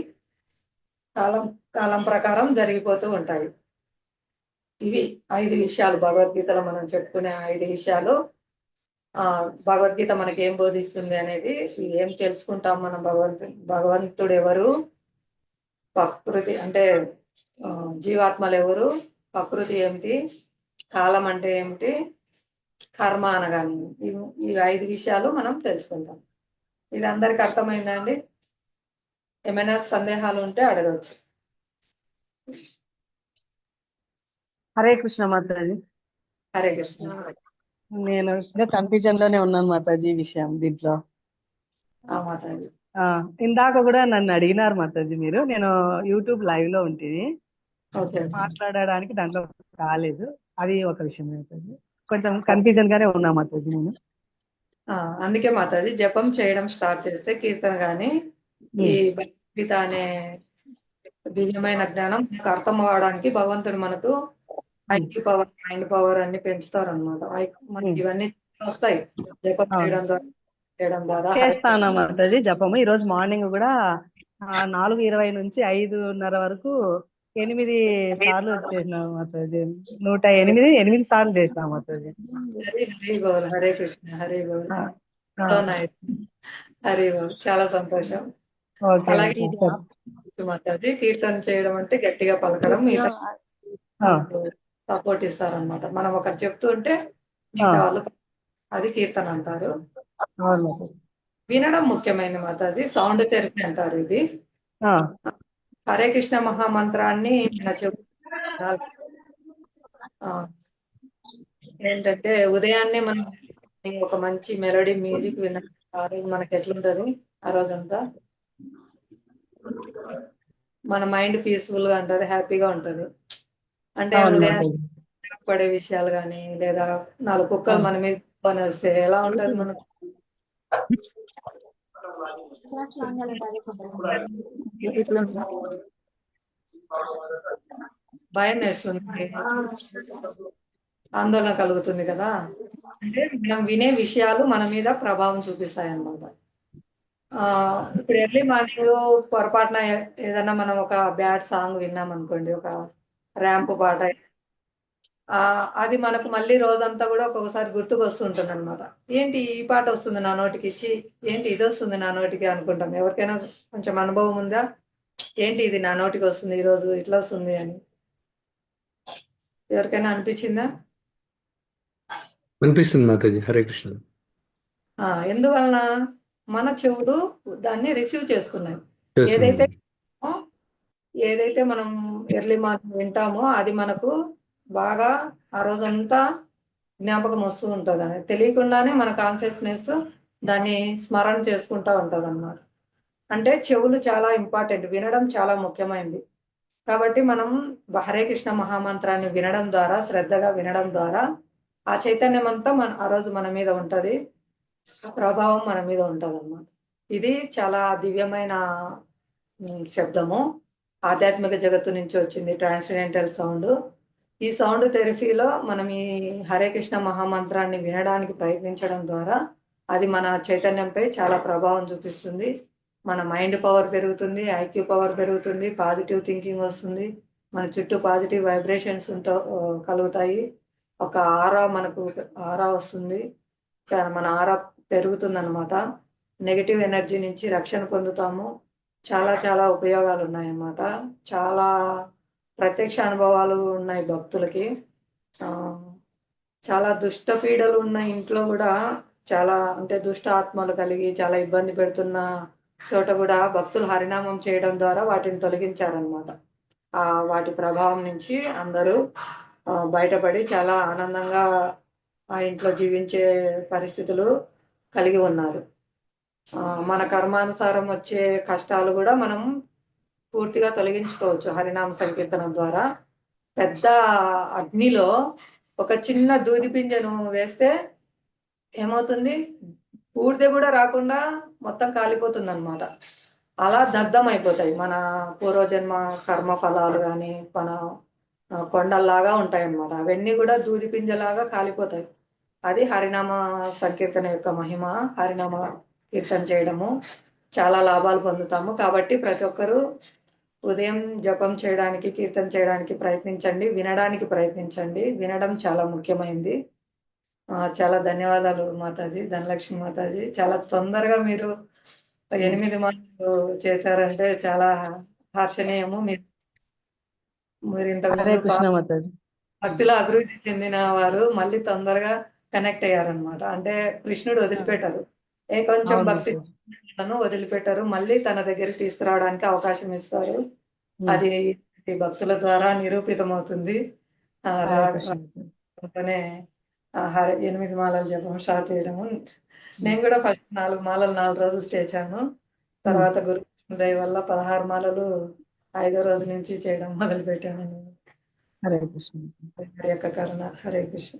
కాలం ప్రకారం జరిగిపోతూ ఉంటాయి. ఇవి 5 విషయాలు భగవద్గీతలో మనం చెప్పుకునే 5 విషయాలు. భగవద్గీత మనకి ఏం బోధిస్తుంది అనేది, ఏం తెలుసుకుంటాం మనం, భగవంతుడు ఎవరు, ప్రకృతి అంటే జీవాత్మలు ఎవరు, ప్రకృతి ఏమిటి, కాలం అంటే ఏమిటి, కర్మ అనగానే, ఈ 5 విషయాలు మనం తెలుసుకుంటాం. ఇది అందరికి అర్థమైందా అండి? ఏమైనా సందేహాలు ఉంటే అడగవచ్చు. హరే కృష్ణ మాతాజీ. హరే కృష్ణ. నేను కన్ఫ్యూజన్ లోనే ఉన్నాను మాతాజీ ఈ విషయం దీంట్లో. మాతాజీ ఇందాక కూడా నన్ను అడిగినారు మాతాజీ మీరు, నేను యూట్యూబ్ లైవ్ లో ఉంటుంది, మాట్లాడడానికి దాంట్లో కాలేదు. అది ఒక విషయం మాతాజీ, కొంచెం కన్ఫ్యూజన్ గానే ఉన్నా మాతాజీ నేను. అందుకే మాతాజీ జపం చేయడం స్టార్ట్ చేస్తే కీర్తన గాని ఈ భగవద్గీత అనే దివ్యమైన జ్ఞానం మనకు అర్థం అవడానికి భగవంతుడు మనకు ఐక్యూ పవర్, మైండ్ పవర్ అన్ని పెంచుతారు అనమాట. మనకి ఇవన్నీ వస్తాయి జపం చేయడం ద్వారా. చేస్తాను మాతాజీ జపము. ఈ రోజు మార్నింగ్ కూడా 4:20 నుంచి 5:30 వరకు 8 సార్లు చేసినాము మాతాజీ. 108 సార్లు చేసినాము మాతాజీ. హరి బోల్, హరే కృష్ణ, హరి బోల్. హరి బోల్, చాలా సంతోషం. అలాగే మాతాజీ కీర్తన చేయడం అంటే గట్టిగా పలకడం, సపోర్ట్ ఇస్తారనమాట. మనం ఒకరు చెప్తూ ఉంటే మిగతా వాళ్ళు, అది కీర్తన అంటారు. వినడం ముఖ్యమైనది మాతాజీ. సౌండ్ థెరపీ అంటారు ఇది. ఆ, హరే కృష్ణ మహామంత్రాన్ని మన చెవు ఏంటంటే ఉదయాన్నే మనం ఒక మంచి మెలోడీ మ్యూజిక్ విన్న ఆ రోజు మనకి ఎట్లుంటది, ఆ రోజంతా మన మైండ్ పీస్ఫుల్ గా ఉంటది, హ్యాపీగా ఉంటది. అంటే అవును ఉదయాన్నే మాతాజీ. పడే విషయాలు కానీ, లేదా 4 కుక్కలు మన మీద పని వస్తే ఎలా ఉంటది మనకు, భయం వేస్తుంది, ఆందోళన కలుగుతుంది కదా. అంటే మనం వినే విషయాలు మన మీద ప్రభావం చూపిస్తాయి అన్నమాట. ఇప్పుడు ఎర్లీ మార్నింగ్ పొరపాటున ఏదన్నా మనం ఒక బ్యాడ్ సాంగ్ విన్నాం అనుకోండి, ఒక ర్యాంప్ పాట, అది మనకు మళ్ళీ రోజంతా కూడా ఒక్కొక్కసారి గుర్తుకు వస్తుంటుంది అనమాట. ఏంటి ఈ పాట వస్తుంది నా నోటికి, ఇచ్చి ఏంటి ఇది వస్తుంది నా నోటికి అనుకుంటాం. ఎవరికైనా కొంచెం అనుభవం ఉందా, ఏంటి ఇది నా నోటికి వస్తుంది ఈ రోజు ఇట్లా వస్తుంది అని ఎవరికైనా అనిపించిందా? అనిపిస్తుంది మాతాజీ. హరే కృష్ణ. ఎందువలన మన చెవులు దాన్ని రిసీవ్ చేసుకున్నాయి. చేస్తున్నాను. ఏదైతే మనం ఎర్లీ మార్నింగ్ వింటామో అది మనకు బాగా ఆ రోజంతా జ్ఞాపకం వస్తూ ఉంటుంది. అని తెలియకుండానే మన కాన్షియస్నెస్ దాన్ని స్మరణ చేసుకుంటా ఉంటది అన్నమాట. అంటే చెవులు చాలా ఇంపార్టెంట్, వినడం చాలా ముఖ్యమైనది. కాబట్టి మనం హరే కృష్ణ మహామంత్రాన్ని వినడం ద్వారా, శ్రద్ధగా వినడం ద్వారా ఆ చైతన్యం అంతా ఆ రోజు మన మీద ఉంటది, ఆ ప్రభావం మన మీద ఉంటది అన్నమాట. ఇది చాలా దివ్యమైన శబ్దము, ఆధ్యాత్మిక జగత్తు నుంచి వచ్చింది, ట్రాన్స్డెంటల్ సౌండ్. ఈ సౌండ్ థెరపీలో మనం ఈ హరే కృష్ణ మహామంత్రాన్ని వినడానికి ప్రయత్నించడం ద్వారా అది మన చైతన్యంపై చాలా ప్రభావం చూపిస్తుంది. మన మైండ్ పవర్ పెరుగుతుంది, ఐక్యూ పవర్ పెరుగుతుంది, పాజిటివ్ థింకింగ్ వస్తుంది, మన చుట్టూ పాజిటివ్ వైబ్రేషన్స్ కలుగుతాయి. ఒక ఆరా, మనకు ఆరా వస్తుంది, మన ఆరా పెరుగుతుంది అనమాట. నెగిటివ్ ఎనర్జీ నుంచి రక్షణ పొందుతాము. చాలా చాలా ఉపయోగాలు ఉన్నాయన్నమాట. చాలా ప్రత్యక్ష అనుభవాలు ఉన్నాయి భక్తులకి. చాలా దుష్ట పీడలు ఉన్న ఇంట్లో కూడా, చాలా అంటే దుష్ట ఆత్మలు కలిగి చాలా ఇబ్బంది పెడుతున్న చోట కూడా భక్తులు హరినామం చేయడం ద్వారా వాటిని తొలగించారనమాట. వాటి ప్రభావం నుంచి అందరూ బయటపడి చాలా ఆనందంగా ఆ ఇంట్లో జీవించే పరిస్థితులు కలిగి ఉన్నారు. మన కర్మానుసారం వచ్చే కష్టాలు కూడా మనం పూర్తిగా తొలగించుకోవచ్చు హరినామ సంకీర్తనం ద్వారా. పెద్ద అగ్నిలో ఒక చిన్న దూది పింజను వేస్తే ఏమవుతుంది, బూడిద కూడా రాకుండా మొత్తం కాలిపోతుంది అనమాట. అలా దగ్ధం అయిపోతాయి మన పూర్వజన్మ కర్మ ఫలాలు కానీ, మన కొండల్లాగా ఉంటాయి అన్నమాట. అవన్నీ కూడా దూది పింజలాగా కాలిపోతాయి. అది హరినామ సంకీర్తన యొక్క మహిమ. హరినామ కీర్తన చేయడము చాలా లాభాలు పొందుతాము. కాబట్టి ప్రతి ఒక్కరూ ఉదయం జపం చేయడానికి, కీర్తన చేయడానికి ప్రయత్నించండి, వినడానికి ప్రయత్నించండి. వినడం చాలా ముఖ్యమైనది. చాలా ధన్యవాదాలు మాతాజీ, ధనలక్ష్మి మాతాజీ. చాలా తొందరగా మీరు 8 మాటలు చేశారంటే చాలా హర్షణీయము. మీరు హరే ఇంతకుముందు కృష్ణ మాతాజీ. భక్తిలో అభివృద్ధి చెందిన వారు మళ్ళీ తొందరగా కనెక్ట్ అయ్యారనమాట. అంటే కృష్ణుడు వదిలిపెట్టారు, కొంచెం అవును భక్తి మాతాజీ. వదిలిపెట్టారు, మళ్ళీ తన దగ్గరికి తీసుకురావడానికి అవకాశం ఇస్తారు. అది ఈ భక్తుల ద్వారా నిరూపితమవుతుంది. హరే కృష్ణ మాతాజీ. వెంటనే 8 మాలలు జపం స్టార్ట్ చేయడము. నేను కూడా ఫస్ట్ 4 మాలలు 4 రోజులు చేశాను. తర్వాత గురు దయ వల్ల 16 మాలలు 5వ రోజు నుంచి చేయడం మొదలు పెట్టాను. హరే కృష్ణ. యొక్క కరుణ. హరే కృష్ణ.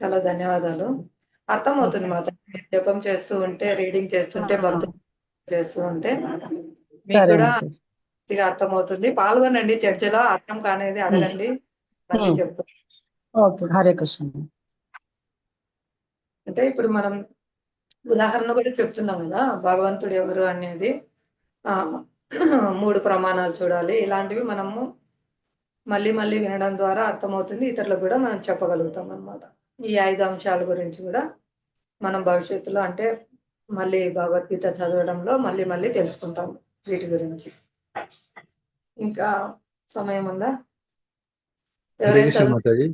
చాలా ధన్యవాదాలు. అర్థమవుతుంది మాత, జపం చేస్తూ ఉంటే, రీడింగ్ చేస్తుంటే, భక్తులు చేస్తూ ఉంటే మీకు కూడా అర్థమవుతుంది. పాల్గొనండి చర్చలో, అర్థం కానేది అడగండి, మళ్ళీ చెప్తాను. ఓకే, హరే కృష్ణ. అంటే ఇప్పుడు మనం ఉదాహరణ కూడా చెప్తున్నాం కదా, భగవంతుడు ఎవరు అనేది 3 ప్రమాణాలు చూడాలి. ఇలాంటివి మనము మళ్ళీ మళ్ళీ వినడం ద్వారా అర్థమవుతుంది, ఇతరులకు కూడా మనం చెప్పగలుగుతాం అన్నమాట. ఈ 5 అంశాల గురించి కూడా మనం భవిష్యత్తులో, అంటే మళ్ళీ భగవద్గీత చదవడంలో మళ్ళీ మళ్ళీ తెలుసుకుంటాం వీటి గురించి. ఇంకా సమయం ఉందా? మాతాజీ,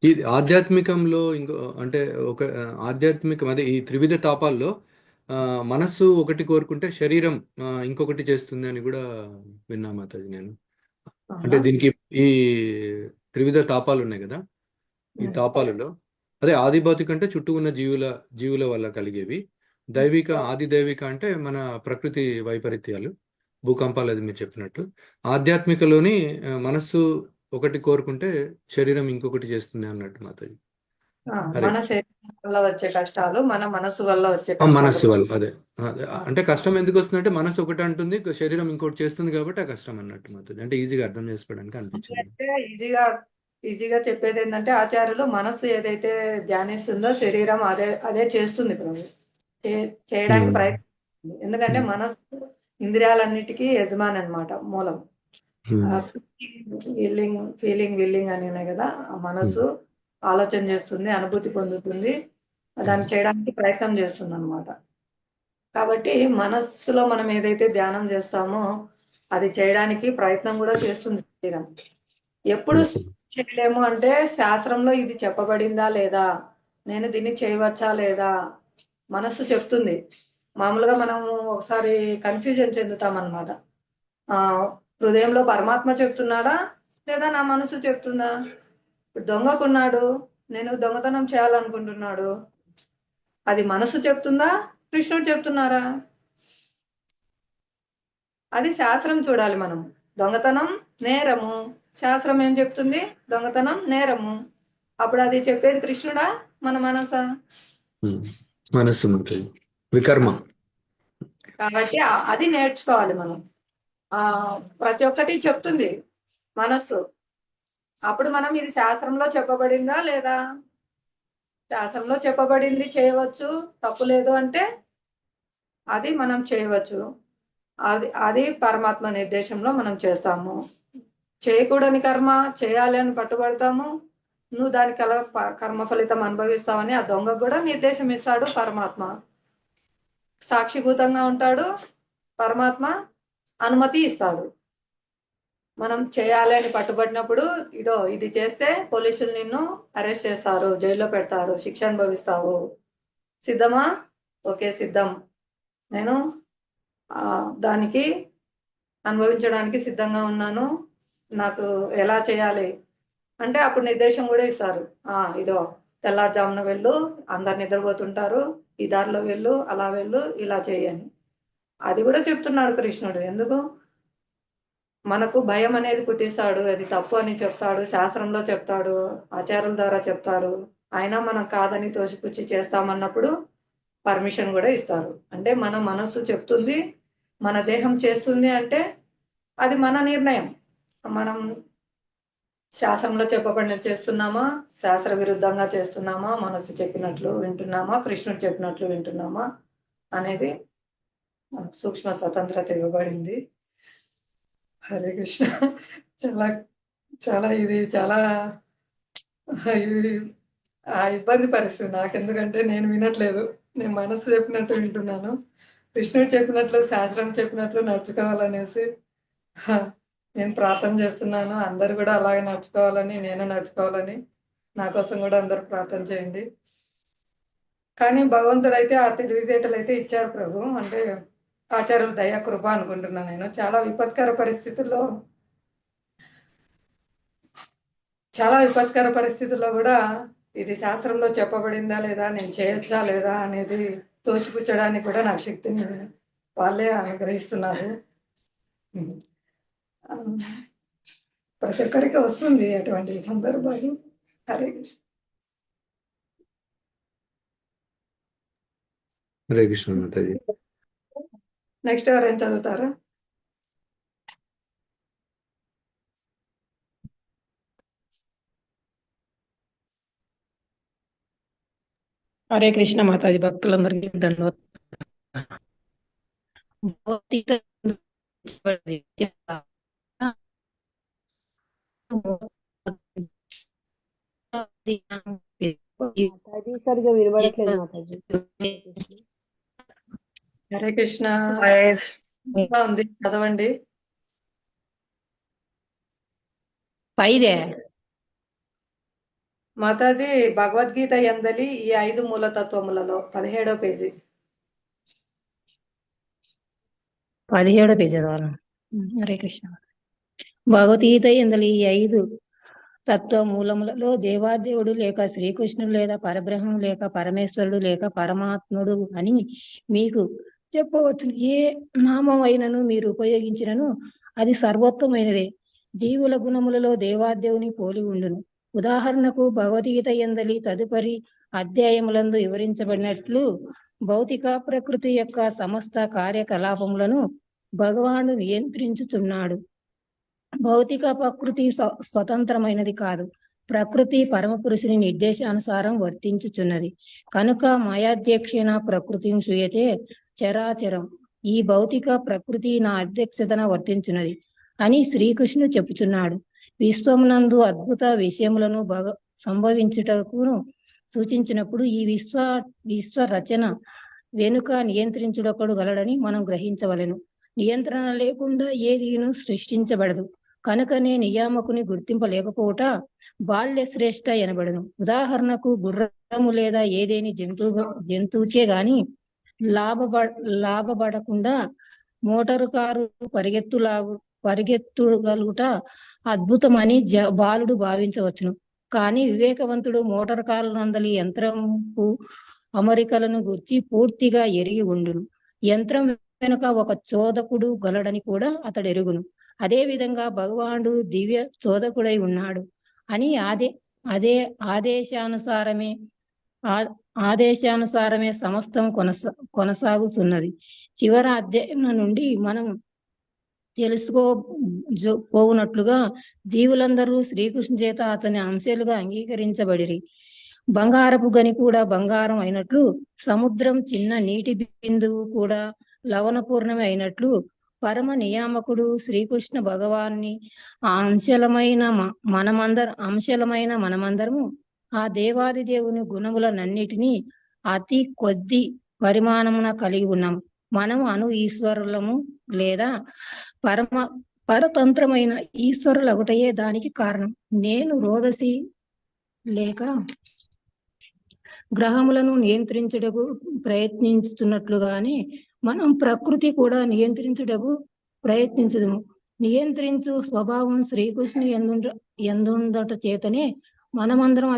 ఈ ఆధ్యాత్మికంలో ఇంకో అంటే ఒక ఆధ్యాత్మికం అదే ఈ త్రివిధ తాపాల్లో మనస్సు ఒకటి కోరుకుంటే శరీరం ఇంకొకటి చేస్తుంది అని కూడా విన్నా మాతాజీ నేను. అంటే అవునా? దీనికి ఈ త్రివిధ తాపాలు ఉన్నాయి కదా, ఈ తాపాలలో అదే ఆది భౌతిక అంటే చుట్టూ ఉన్న జీవుల వల్ల కలిగేవి, దైవిక ఆది దైవిక అంటే మన ప్రకృతి వైపరీత్యాలు, భూకంపాలు, అది మీరు చెప్పినట్టు. ఆధ్యాత్మికలోని మనస్సు ఒకటి కోరుకుంటే శరీరం ఇంకొకటి చేస్తుంది అన్నట్టు మాతాజీ. హరే మన శరీరం వల్ల వచ్చే కష్టాలు మన మనసు వల్ల వచ్చే మనస్సు కష్టాలు. వల్ల అదే అంటే కష్టం ఎందుకు వస్తుందంటే మనస్సు ఒకటి అంటుంది, శరీరం ఇంకోటి చేస్తుంది కాబట్టి ఆ కష్టం అన్నట్టు మాతాజీ. అంటే ఈజీగా అర్థం చేసుకోవడానికి అనిపించింది. అంటే ఈజీగా చెప్పేది ఏంటంటే ఆచార్యులు మనస్సు ఏదైతే ధ్యానిస్తుందో శరీరం అదే చేస్తుంది ప్రభు. చేయడానికి ప్రయత్నిస్తుంది. ఎందుకంటే మనస్సు ఇంద్రియాలన్నిటికీ యజమాని అన్నమాట, మూలం. ఫీలింగ్ అని ఉన్నాయి కదా, ఆ మనస్సు ఆలోచన చేస్తుంది, అనుభూతి పొందుతుంది, దాన్ని చేయడానికి ప్రయత్నం చేస్తుంది అన్నమాట. కాబట్టి మనస్సులో మనం ఏదైతే ధ్యానం చేస్తామో అది చేయడానికి ప్రయత్నం కూడా చేస్తుంది శరీరం. ఎప్పుడు చేయలేము అంటే శాస్త్రంలో ఇది చెప్పబడిందా లేదా, నేను దీన్ని చేయవచ్చా లేదా, మనస్సు చెప్తుంది. మామూలుగా మనము ఒకసారి కన్ఫ్యూజన్ చెందుతాం అన్నమాట. హృదయంలో పరమాత్మ చెప్తున్నాడా లేదా నా మనసు చెప్తుందా? ఇప్పుడు దొంగకున్నాడు, నేను దొంగతనం చేయాలనుకుంటున్నాడు, అది మనసు చెప్తుందా కృష్ణుడు చెప్తున్నారా? అది శాస్త్రం చూడాలి మనం. దొంగతనం నేరము, శాస్త్రం ఏం చెప్తుంది? దొంగతనం నేరము. అప్పుడు అది చెప్పేది కృష్ణుడా మన మనసా? మనస్సు వికర్మ. కాబట్టి అది నేర్చుకోవాలి మనం. ప్రతి ఒక్కటి చెప్తుంది మనస్సు. అప్పుడు మనం ఇది శాస్త్రంలో చెప్పబడిందా లేదా, శాస్త్రంలో చెప్పబడింది చేయవచ్చు, తప్పు లేదు అంటే అది మనం చేయవచ్చు. అది పరమాత్మ నిర్దేశంలో మనం చేస్తాము. చేయకూడని కర్మ చేయాలి అని పట్టుబడతాము, నువ్వు దానికి కర్మ ఫలితం అనుభవిస్తావని ఆ దొంగ కూడా నిర్దేశం ఇస్తాడు పరమాత్మ. సాక్షిభూతంగా ఉంటాడు పరమాత్మ, అనుమతి ఇస్తాడు. మనం చేయాలి అని పట్టుబడినప్పుడు ఇది చేస్తే పోలీసులు నిన్ను అరెస్ట్ చేస్తారు, జైల్లో పెడతారు, శిక్ష అనుభవిస్తావు. సిద్ధమా? ఓకే సిద్ధం, నేను దానికి అనుభవించడానికి సిద్ధంగా ఉన్నాను, నాకు ఎలా చేయాలి అంటే అప్పుడు నిర్దేశం కూడా ఇస్తారు. తెల్లారుజామున వెళ్ళు, అందరు నిద్రపోతుంటారు, ఈ దారిలో వెళ్ళు, అలా వెళ్ళు, ఇలా చేయని. అది కూడా చెప్తున్నాడు కృష్ణుడు. ఎందుకు? మనకు భయం అనేది పుట్టిస్తాడు, అది తప్పు అని చెప్తాడు, శాస్త్రంలో చెప్తాడు, ఆచార్యుల ద్వారా చెప్తారు. అయినా మనం కాదని తోసిపుచ్చి చేస్తామన్నప్పుడు పర్మిషన్ కూడా ఇస్తారు. అంటే మన మనస్సు చెప్తుంది, మన దేహం చేస్తుంది అంటే అది మన నిర్ణయం. మనం శాస్త్రంలో చెప్పబడిన చేస్తున్నామా, శాస్త్ర విరుద్ధంగా చేస్తున్నామా, మనస్సు చెప్పినట్లు వింటున్నామా, కృష్ణుడు చెప్పినట్లు వింటున్నామా అనేది సూక్ష్మ స్వతంత్రత ఇవ్వబడింది. హరే కృష్ణ. చాలా చాలా ఇది చాలా ఇబ్బంది పరిస్థితి నాకు. ఎందుకంటే నేను వినట్లేదు, నేను మనసు చెప్పినట్టు వింటున్నాను, కృష్ణుడు చెప్పినట్లు శాస్త్రం చెప్పినట్లు నడుచుకోవాలనేసి నేను ప్రార్థన చేస్తున్నాను. అందరు కూడా అలాగే నడుచుకోవాలని, నేను నడుచుకోవాలని, నా కోసం కూడా అందరు ప్రార్థన చేయండి. కానీ భగవంతుడు అయితే ఆ తెలివితేటలు అయితే ఇచ్చారు ప్రభు. అంటే ఆచార్యుల దయా కృప అనుకుంటున్నాను. నేను చాలా విపత్కర పరిస్థితుల్లో కూడా ఇది శాస్త్రంలో చెప్పబడిందా లేదా, నేను చేయొచ్చా లేదా అనేది తోసిపుచ్చడానికి కూడా నాకు శక్తిని వాళ్ళే అనుగ్రహిస్తున్నారు. ప్రతి ఒక్కరికి వస్తుంది అటువంటి సందర్భాలు. హరే కృష్ణ. హరే కృష్ణ మాతాజీ. నెక్స్ట్ ఎవరైనా చదువుతారా? హరే కృష్ణ మాతాజీ. భక్తులందరికీ ధన్యవాదాలు. మాతాజీ సరిగా వినబడట్లేదు మాతాజీ. హరే కృష్ణ. ఉంది, చదవండి. పైదే మాతాజీ భగవద్గీత ఎందలి ఈ 5 మూలతత్వములలో 17వ పేజీ. 17 పేజీ చదవాలి. హరే కృష్ణ. భగవద్గీత ఎందలి ఈ 5 తత్వ మూలములలో దేవాదేవుడు లేక శ్రీకృష్ణుడు లేదా పరబ్రహ్మం లేక పరమేశ్వరుడు లేక పరమాత్ముడు అని మీకు చెప్పవచ్చును. ఏ నామమైనను మీరు ఉపయోగించినను అది సర్వోత్తమైనదే. జీవుల గుణములలో దేవాదేవుని పోలి ఉండును. ఉదాహరణకు భగవద్గీత ఎందలి తదుపరి అధ్యాయములందు వివరించబడినట్లు భౌతిక ప్రకృతి యొక్క సమస్త కార్యకలాపములను భగవానుడు నియంత్రించుచున్నాడు. భౌతిక ప్రకృతి స్వతంత్రమైనది కాదు. ప్రకృతి పరమపురుషుని నిర్దేశానుసారం వర్తించుచున్నది కనుక మాయాధ్యక్షేణ ప్రకృతిని సూయతే చరాచరం. ఈ భౌతిక ప్రకృతి నా అధ్యక్షతన వర్తించున్నది అని శ్రీకృష్ణుడు చెప్పుచున్నాడు. విశ్వమునందు అద్భుత విషయములను సంభవించుటకును సూచించినప్పుడు ఈ విశ్వ రచన వెనుక నియంత్రించుడొకడు గలడని మనం గ్రహించవలెను. నియంత్రణ లేకుండా ఏదీను సృష్టించబడదు కనుకనే నియామకుని గుర్తింపలేకపోవట బాల్య శ్రేష్ఠ ఎనబడును. ఉదాహరణకు గుర్రము లేదా ఏదేని జంతువుచే గాని లాభపడకుండా మోటారు కారు పరిగెత్తుగలుగుట అద్భుతమని బాలుడు భావించవచ్చును. కానీ వివేకవంతుడు మోటారు కారు నందలి యంత్రపు అమరికలను గుర్చి పూర్తిగా ఎరిగి ఉండును. యంత్రం వెనుక ఒక చోదకుడు గలడని కూడా అతడు ఎరుగును. అదే విధంగా భగవానుడు దివ్య చోదకుడై ఉన్నాడు అని అదే ఆదేశానుసారమే సమస్తం కొనసాగుతున్నది. చివరి అధ్యాయం నుండి మనం తెలుసుకోపోవునట్లుగా జీవులందరూ శ్రీకృష్ణు చేత అతని అంశాలుగా అంగీకరించబడిరి. బంగారపు గని కూడా బంగారం అయినట్లు, సముద్రం చిన్న నీటి బిందువు కూడా లవణపూర్ణమే అయినట్లు పరమ నియామకుడు శ్రీకృష్ణ భగవాన్ని అంశలమైన మనమందరము ఆ దేవాది దేవుని గుణములనన్నిటినీ అతి కొద్ది పరిమాణమున కలిగి ఉన్నాము. మనము ఈశ్వరులము లేదా పరతంత్రమైన ఈశ్వరులగుటయే దానికి కారణం. నేను రోదసి లేక గ్రహములను నియంత్రించుటకు ప్రయత్నించుతున్నట్లుగానే మనం ప్రకృతి కూడా నియంత్రించుటకు ప్రయత్నించుదుము. నియంత్రించు స్వభావం శ్రీకృష్ణుని ఎందుండట చేతనే మనమందరం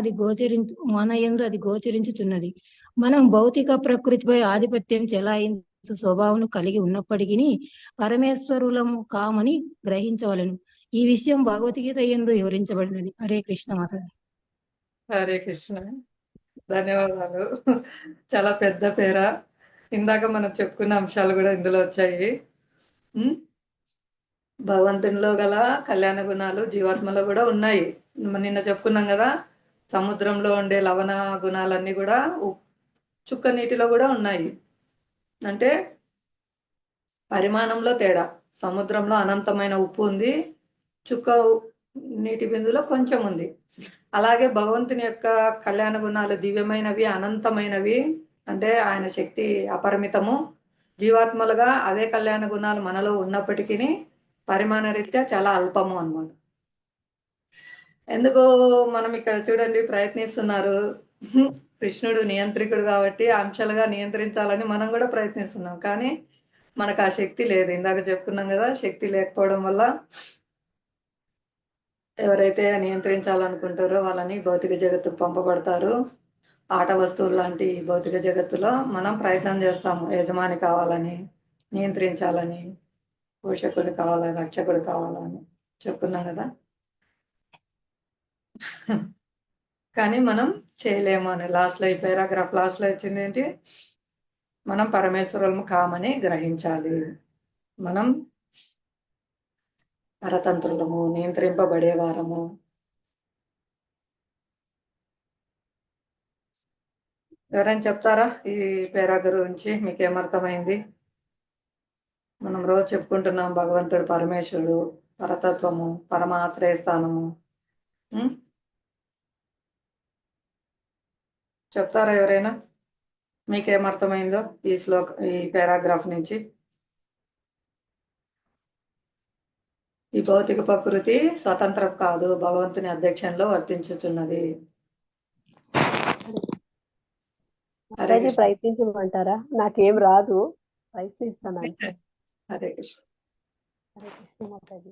మన యందు అది గోచరించుచున్నది. మనం భౌతిక ప్రకృతిపై ఆధిపత్యం చెలాయించు స్వభావం కలిగి ఉన్నప్పటికీ పరమేశ్వరులము కామని గ్రహించవలెను. ఈ విషయం భగవద్గీత యందు వివరించబడినది. హరే కృష్ణ మాతాజీ. హరే కృష్ణ. ధన్యవాదాలు. చాలా పెద్ద పేర. ఇందాక మనం చెప్పుకున్న అంశాలు కూడా ఇందులో వచ్చాయి. భగవంతునిలో గల కళ్యాణ గుణాలు జీవాత్మలో కూడా ఉన్నాయి. నిన్న చెప్పుకున్నాం కదా, సముద్రంలో ఉండే లవణ గుణాలన్నీ కూడా చుక్క నీటిలో కూడా ఉన్నాయి. అంటే పరిమాణంలో తేడా. సముద్రంలో అనంతమైన ఉప్పు ఉంది, చుక్క నీటి బిందులో కొంచెం ఉంది. అలాగే భగవంతుని యొక్క కళ్యాణ గుణాలు దివ్యమైనవి, అనంతమైనవి. అంటే ఆయన శక్తి అపరిమితము. జీవాత్మలుగా అదే కళ్యాణ గుణాలు మనలో ఉన్నప్పటికీ పరిమాణ రీత్యా చాలా అల్పము అన్నమాట. ఎందుకు మనం ఇక్కడ చూడండి ప్రయత్నిస్తున్నారు. కృష్ణుడు నియంత్రికుడు కాబట్టి అంశాలుగా నియంత్రించాలని మనం కూడా ప్రయత్నిస్తున్నాం. కానీ మనకు ఆ శక్తి లేదు. ఇందాక చెప్పుకున్నాం కదా, శక్తి లేకపోవడం వల్ల ఎవరైతే నియంత్రించాలనుకుంటారో వాళ్ళని భౌతిక జగత్తుకు పంపబడతారు. ఆట వస్తువులు లాంటి భౌతిక జగత్తులో మనం ప్రయత్నం చేస్తాము. యజమాని కావాలని, నియంత్రించాలని, పోషకుడు కావాలని, రక్షకుడు కావాలని చెప్పుకున్నాం కదా. కానీ మనం చేయలేము అని లాస్ట్లో ఈ పారాగ్రాఫ్ లాస్ట్లో వచ్చింది ఏంటి, మనం పరమేశ్వరులము కామని గ్రహించాలి. మనం పరతంత్రులము, నియంత్రింపబడేవారము. ఎవరైనా చెప్తారా ఈ పారాగ్రాఫ్ గురించి? మీకేమర్థమైంది? మనం రోజు చెప్పుకుంటున్నాం భగవంతుడు పరమేశ్వరుడు, పరతత్వము, పరమ ఆశ్రయస్థానము. చెప్తారా ఎవరైనా మీకేమర్థమైందో ఈ పారాగ్రాఫ్ నుంచి? ఈ భౌతిక ప్రకృతి స్వతంత్రం కాదు, భగవంతుని అధ్యక్షంలో వర్తించుచున్నది. ప్రయత్నించమంటారా? నాకేం రాదు, ప్రయత్నిస్తాను. హరే కృష్ణ. హరే కృష్ణ మాతాజీ.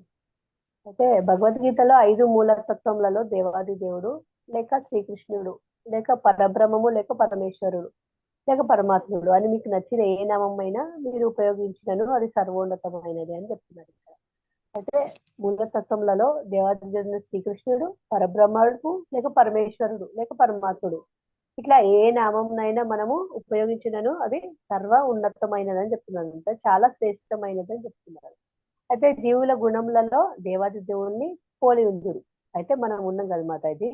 అయితే భగవద్గీతలో 5 మూలతత్వములలో దేవాది దేవుడు లేక శ్రీకృష్ణుడు లేక పరబ్రహ్మము లేక పరమేశ్వరుడు లేక పరమాత్ముడు అని మీకు నచ్చిన ఏ నామం అయినా మీరు ఉపయోగించినను అది సర్వోన్నతమైనది అని చెప్తున్నారు ఇక్కడ. అయితే మూలతత్వములలో దేవాది దేవుడు శ్రీకృష్ణుడు, పరబ్రహ్మడు లేక పరమేశ్వరుడు లేక పరమాత్ముడు, ఇట్లా ఏ నామంనైనా మనము ఉపయోగించినను అది సర్వ ఉన్నతమైనది అని చెప్తున్నారు. అంటే చాలా శ్రేష్టమైనది అని చెప్తున్నారు. అయితే జీవుల గుణములలో దేవాది దేవుణ్ణి పోలి ఉందురు. అయితే మనం ఉన్నాం కదా మాతాజీ,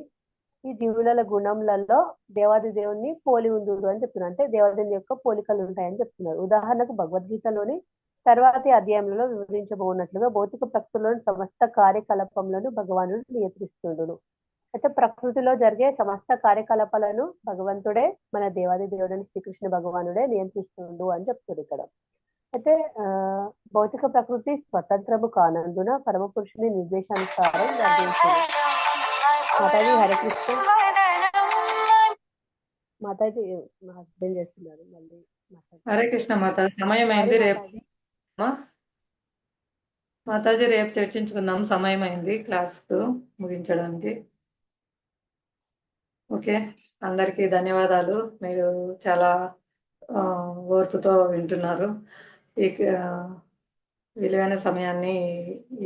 ఈ జీవుల గుణములలో దేవాది దేవుణ్ణి పోలి ఉందురు అని చెప్తున్నారు. అంటే దేవాదేవుని యొక్క పోలికలు ఉంటాయని చెప్తున్నారు. ఉదాహరణకు భగవద్గీతలోని తర్వాతి అధ్యాయంలో వివరించబోనట్లుగా భౌతిక ప్రకృతిలోని సమస్త కార్యకలాపములను భగవానుడు నియంత్రిస్తుండును. అయితే ప్రకృతిలో జరిగే సమస్త కార్యకలాపాలను భగవంతుడే, మన దేవాది దేవుడని శ్రీకృష్ణ భగవానుడే నియంత్రిస్తుండు అని చెప్తుంది ఇక్కడ. అయితే భౌతిక ప్రకృతి స్వతంత్రము కానందున పరమ పురుషుని నిర్దేశానుసారం వర్ణించింది. మాతాజీ హరే కృష్ణ. మాతాజీ మా హస్బెండ్ చేస్తున్నారు మళ్ళీ మాతాజీ. హరే కృష్ణ మాతా. సమయం అయింది. రేపు మాతాజీ. మాతాజీ రేపు చర్చించుకుందాం. సమయం అయింది క్లాస్ ముగించడానికి. ఓకే, అందరికీ ధన్యవాదాలు. మీరు చాలా ఓర్పుతో వింటున్నారు. ఈ విలువైన సమయాన్ని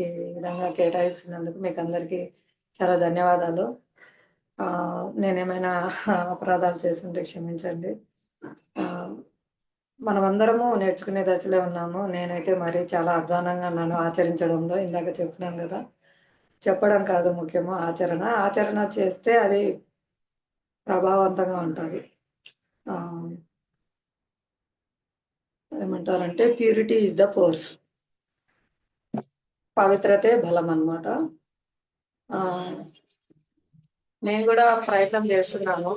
ఈ విధంగా కేటాయిస్తున్నందుకు మీకు అందరికీ చాలా ధన్యవాదాలు. నేనేమైనా అపరాధాలు చేస్తుంటే క్షమించండి. మనమందరము నేర్చుకునే దశలో ఉన్నాము. నేనైతే మరి చాలా అధ్వానంగా ఉన్నాను ఆచరించడంలో. ఇందాక చెప్తున్నాను కదా, చెప్పడం కాదు ముఖ్యము, ఆచరణ చేస్తే అది ప్రభావవంతంగా ఉంటుంది. ఏమంటారంటే ప్యూరిటీ ఈజ్ ద ఫోర్స్, పవిత్రతే బలం అన్నమాట. నేను కూడా ప్రయత్నం చేస్తున్నాను.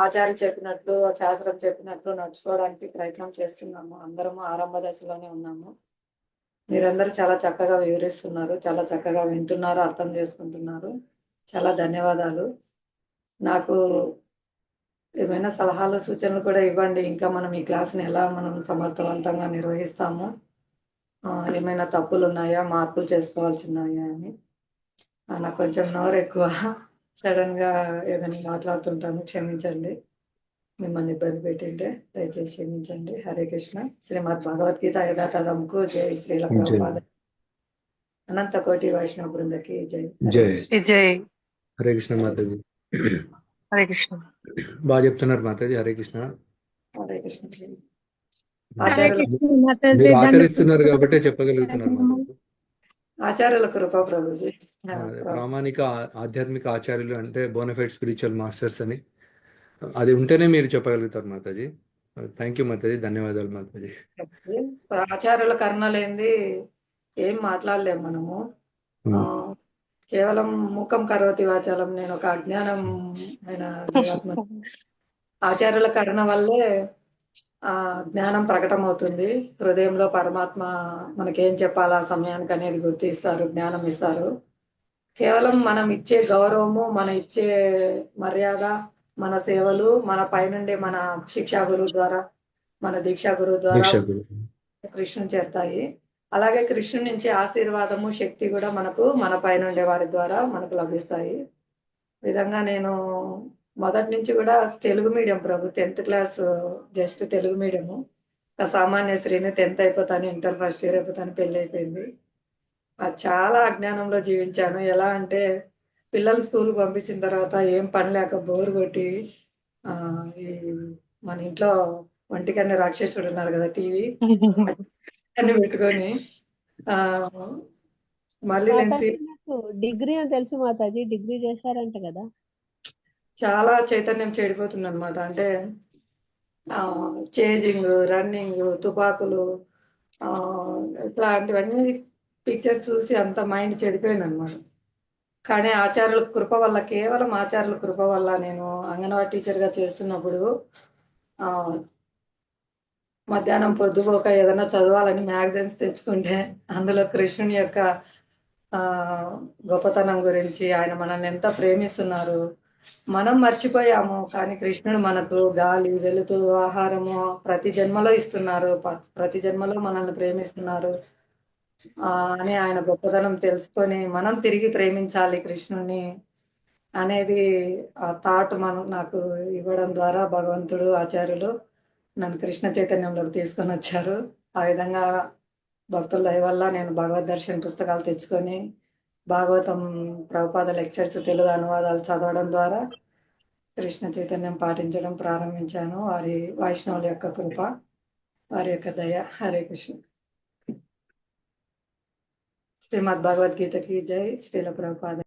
ఆచార్య చెప్పినట్లు, శాస్త్రం చెప్పినట్లు నడుచుకోవడానికి ప్రయత్నం చేస్తున్నాము. అందరము ఆరంభ దశలోనే ఉన్నాము. మీరందరూ చాలా చక్కగా వివరిస్తున్నారు, చాలా చక్కగా వింటున్నారు, అర్థం చేసుకుంటున్నారు. చాలా ధన్యవాదాలు. నాకు ఏమైనా సలహాలు సూచనలు కూడా ఇవ్వండి. ఇంకా మనం ఈ క్లాస్ని ఎలా మనం సమర్థవంతంగా నిర్వహిస్తాము, ఏమైనా తప్పులు ఉన్నాయా, మార్పులు చేసుకోవాల్సి ఉన్నాయా అని. నాకు కొంచెం నోరు ఎక్కువ, సడన్ గా ఏదైనా మాట్లాడుతుంటాను, క్షమించండి. మిమ్మల్ని ఇబ్బంది పెట్టింటే దయచేసి క్షమించండి. హరే కృష్ణ. శ్రీమద్ భగవద్గీత యథాతథంకు జై. శ్రీల ప్రభుపాద అనంత కోటి వైష్ణవ బృందకి జై. జై. హరే కృష్ణ మాతాజీ. హరే కృష్ణ. బాగా చెప్తున్నారు మాతాజీ. హరే కృష్ణ. హరే కృష్ణ. మీరు ఆచరిస్తున్నారు కాబట్టి చెప్పగలుగుతున్నారు మాతాజీ. ఆచార్యుల కృప ప్రభుజీ. ప్రామాణిక ఆధ్యాత్మిక ఆచార్యులు అంటే బోనఫైడ్ స్పిరిచువల్ మాస్టర్స్ అని, అది ఉంటేనే మీరు చెప్పగలుగుతారు మాతాజీ. Thank you Mataji. ధన్యవాదాలు మాతాజీ. ఆచార్యుల కరుణ లేనిది ఏం మాట్లాడలేము మనము. కేవలం మూకం కరోతి వాచాలం, నేను ఒక అజ్ఞానం అయిన జీవాత్మ. ఆచార్యుల కరుణ వల్లే జ్ఞానం ప్రకటమవుతుంది. హృదయంలో పరమాత్మ మనకేం చెప్పాలా సమయానికి అనేది గుర్తిస్తారు, జ్ఞానం ఇస్తారు. కేవలం మనం ఇచ్చే గౌరవము, మన ఇచ్చే మర్యాద, మన సేవలు, మన పైనుండే మన శిక్షా గురువు ద్వారా, మన దీక్షా గురువు ద్వారా కృష్ణుని చేరుతాయి. అలాగే కృష్ణుని నుంచి ఆశీర్వాదము, శక్తి కూడా మనకు మన పైనుండే వారి ద్వారా మనకు లభిస్తాయి. విధంగా నేను మొదటి నుంచి కూడా తెలుగు మీడియం ప్రభు, 10th class just Telugu medium. సామాన్య శ్రీని 10th అయిపోతాను, ఇంటర్ ఫస్ట్ ఇయర్ అయిపోతాను, పెళ్లి అయిపోయింది. చాలా అజ్ఞానంలో జీవించాను. ఎలా అంటే పిల్లల్ని స్కూల్ పంపించిన తర్వాత ఏం పని లేక బోర్ కొట్టి ఈ మన ఇంట్లో వంటికన్నా రాక్షసుడు ఉన్నారు కదా, టీవీ అన్ని పెట్టుకొని మళ్ళీ డిగ్రీ అని తెలుసు మాతాజీ, డిగ్రీ చేశారంట కదా. చాలా చైతన్యం చెడిపోతుంది అనమాట. అంటే చేజింగ్, రన్నింగ్, తుపాకులు, ఇట్లాంటివన్నీ పిక్చర్స్ చూసి అంత మైండ్ చెడిపోయింది అనమాట. కానీ ఆచార్యుల కృప వల్ల, కేవలం ఆచార్యుల కృప వల్ల, నేను అంగన్వాడీ టీచర్గా చేస్తున్నప్పుడు మధ్యాహ్నం పొద్దుపోక ఏదైనా చదవాలని మ్యాగజైన్స్ తెచ్చుకుంటే అందులో కృష్ణుని యొక్క గొప్పతనం గురించి, ఆయన మనల్ని ఎంత ప్రేమిస్తున్నారు, మనం మర్చిపోయాము, కానీ కృష్ణుడు మనకు గాలి, వెలుతురు, ఆహారము ప్రతి జన్మలో ఇస్తున్నారు. ప్రతి జన్మలో మనల్ని ప్రేమిస్తున్నారు అని ఆయన గొప్పతనం తెలుసుకొని మనం తిరిగి ప్రేమించాలి కృష్ణుణ్ణి అనేది ఆ థాట్ నాకు ఇవ్వడం ద్వారా భగవంతుడు, ఆచార్యులు నన్ను కృష్ణ చైతన్యంలోకి తీసుకొని వచ్చారు. ఆ విధంగా భక్తుల దయ వల్ల నేను భగవద్ దర్శన్ పుస్తకాలు తెచ్చుకొని భాగవతం ప్రభుపాద లెక్చర్స్ తెలుగు అనువాదాలు చదవడం ద్వారా కృష్ణ చైతన్యం పాటించడం ప్రారంభించాను. వారి వైష్ణవుల యొక్క కృప, వారి యొక్క దయ. హరే కృష్ణ. శ్రీమద్ భగవద్గీతకి జై. శ్రీల ప్రభుపాద.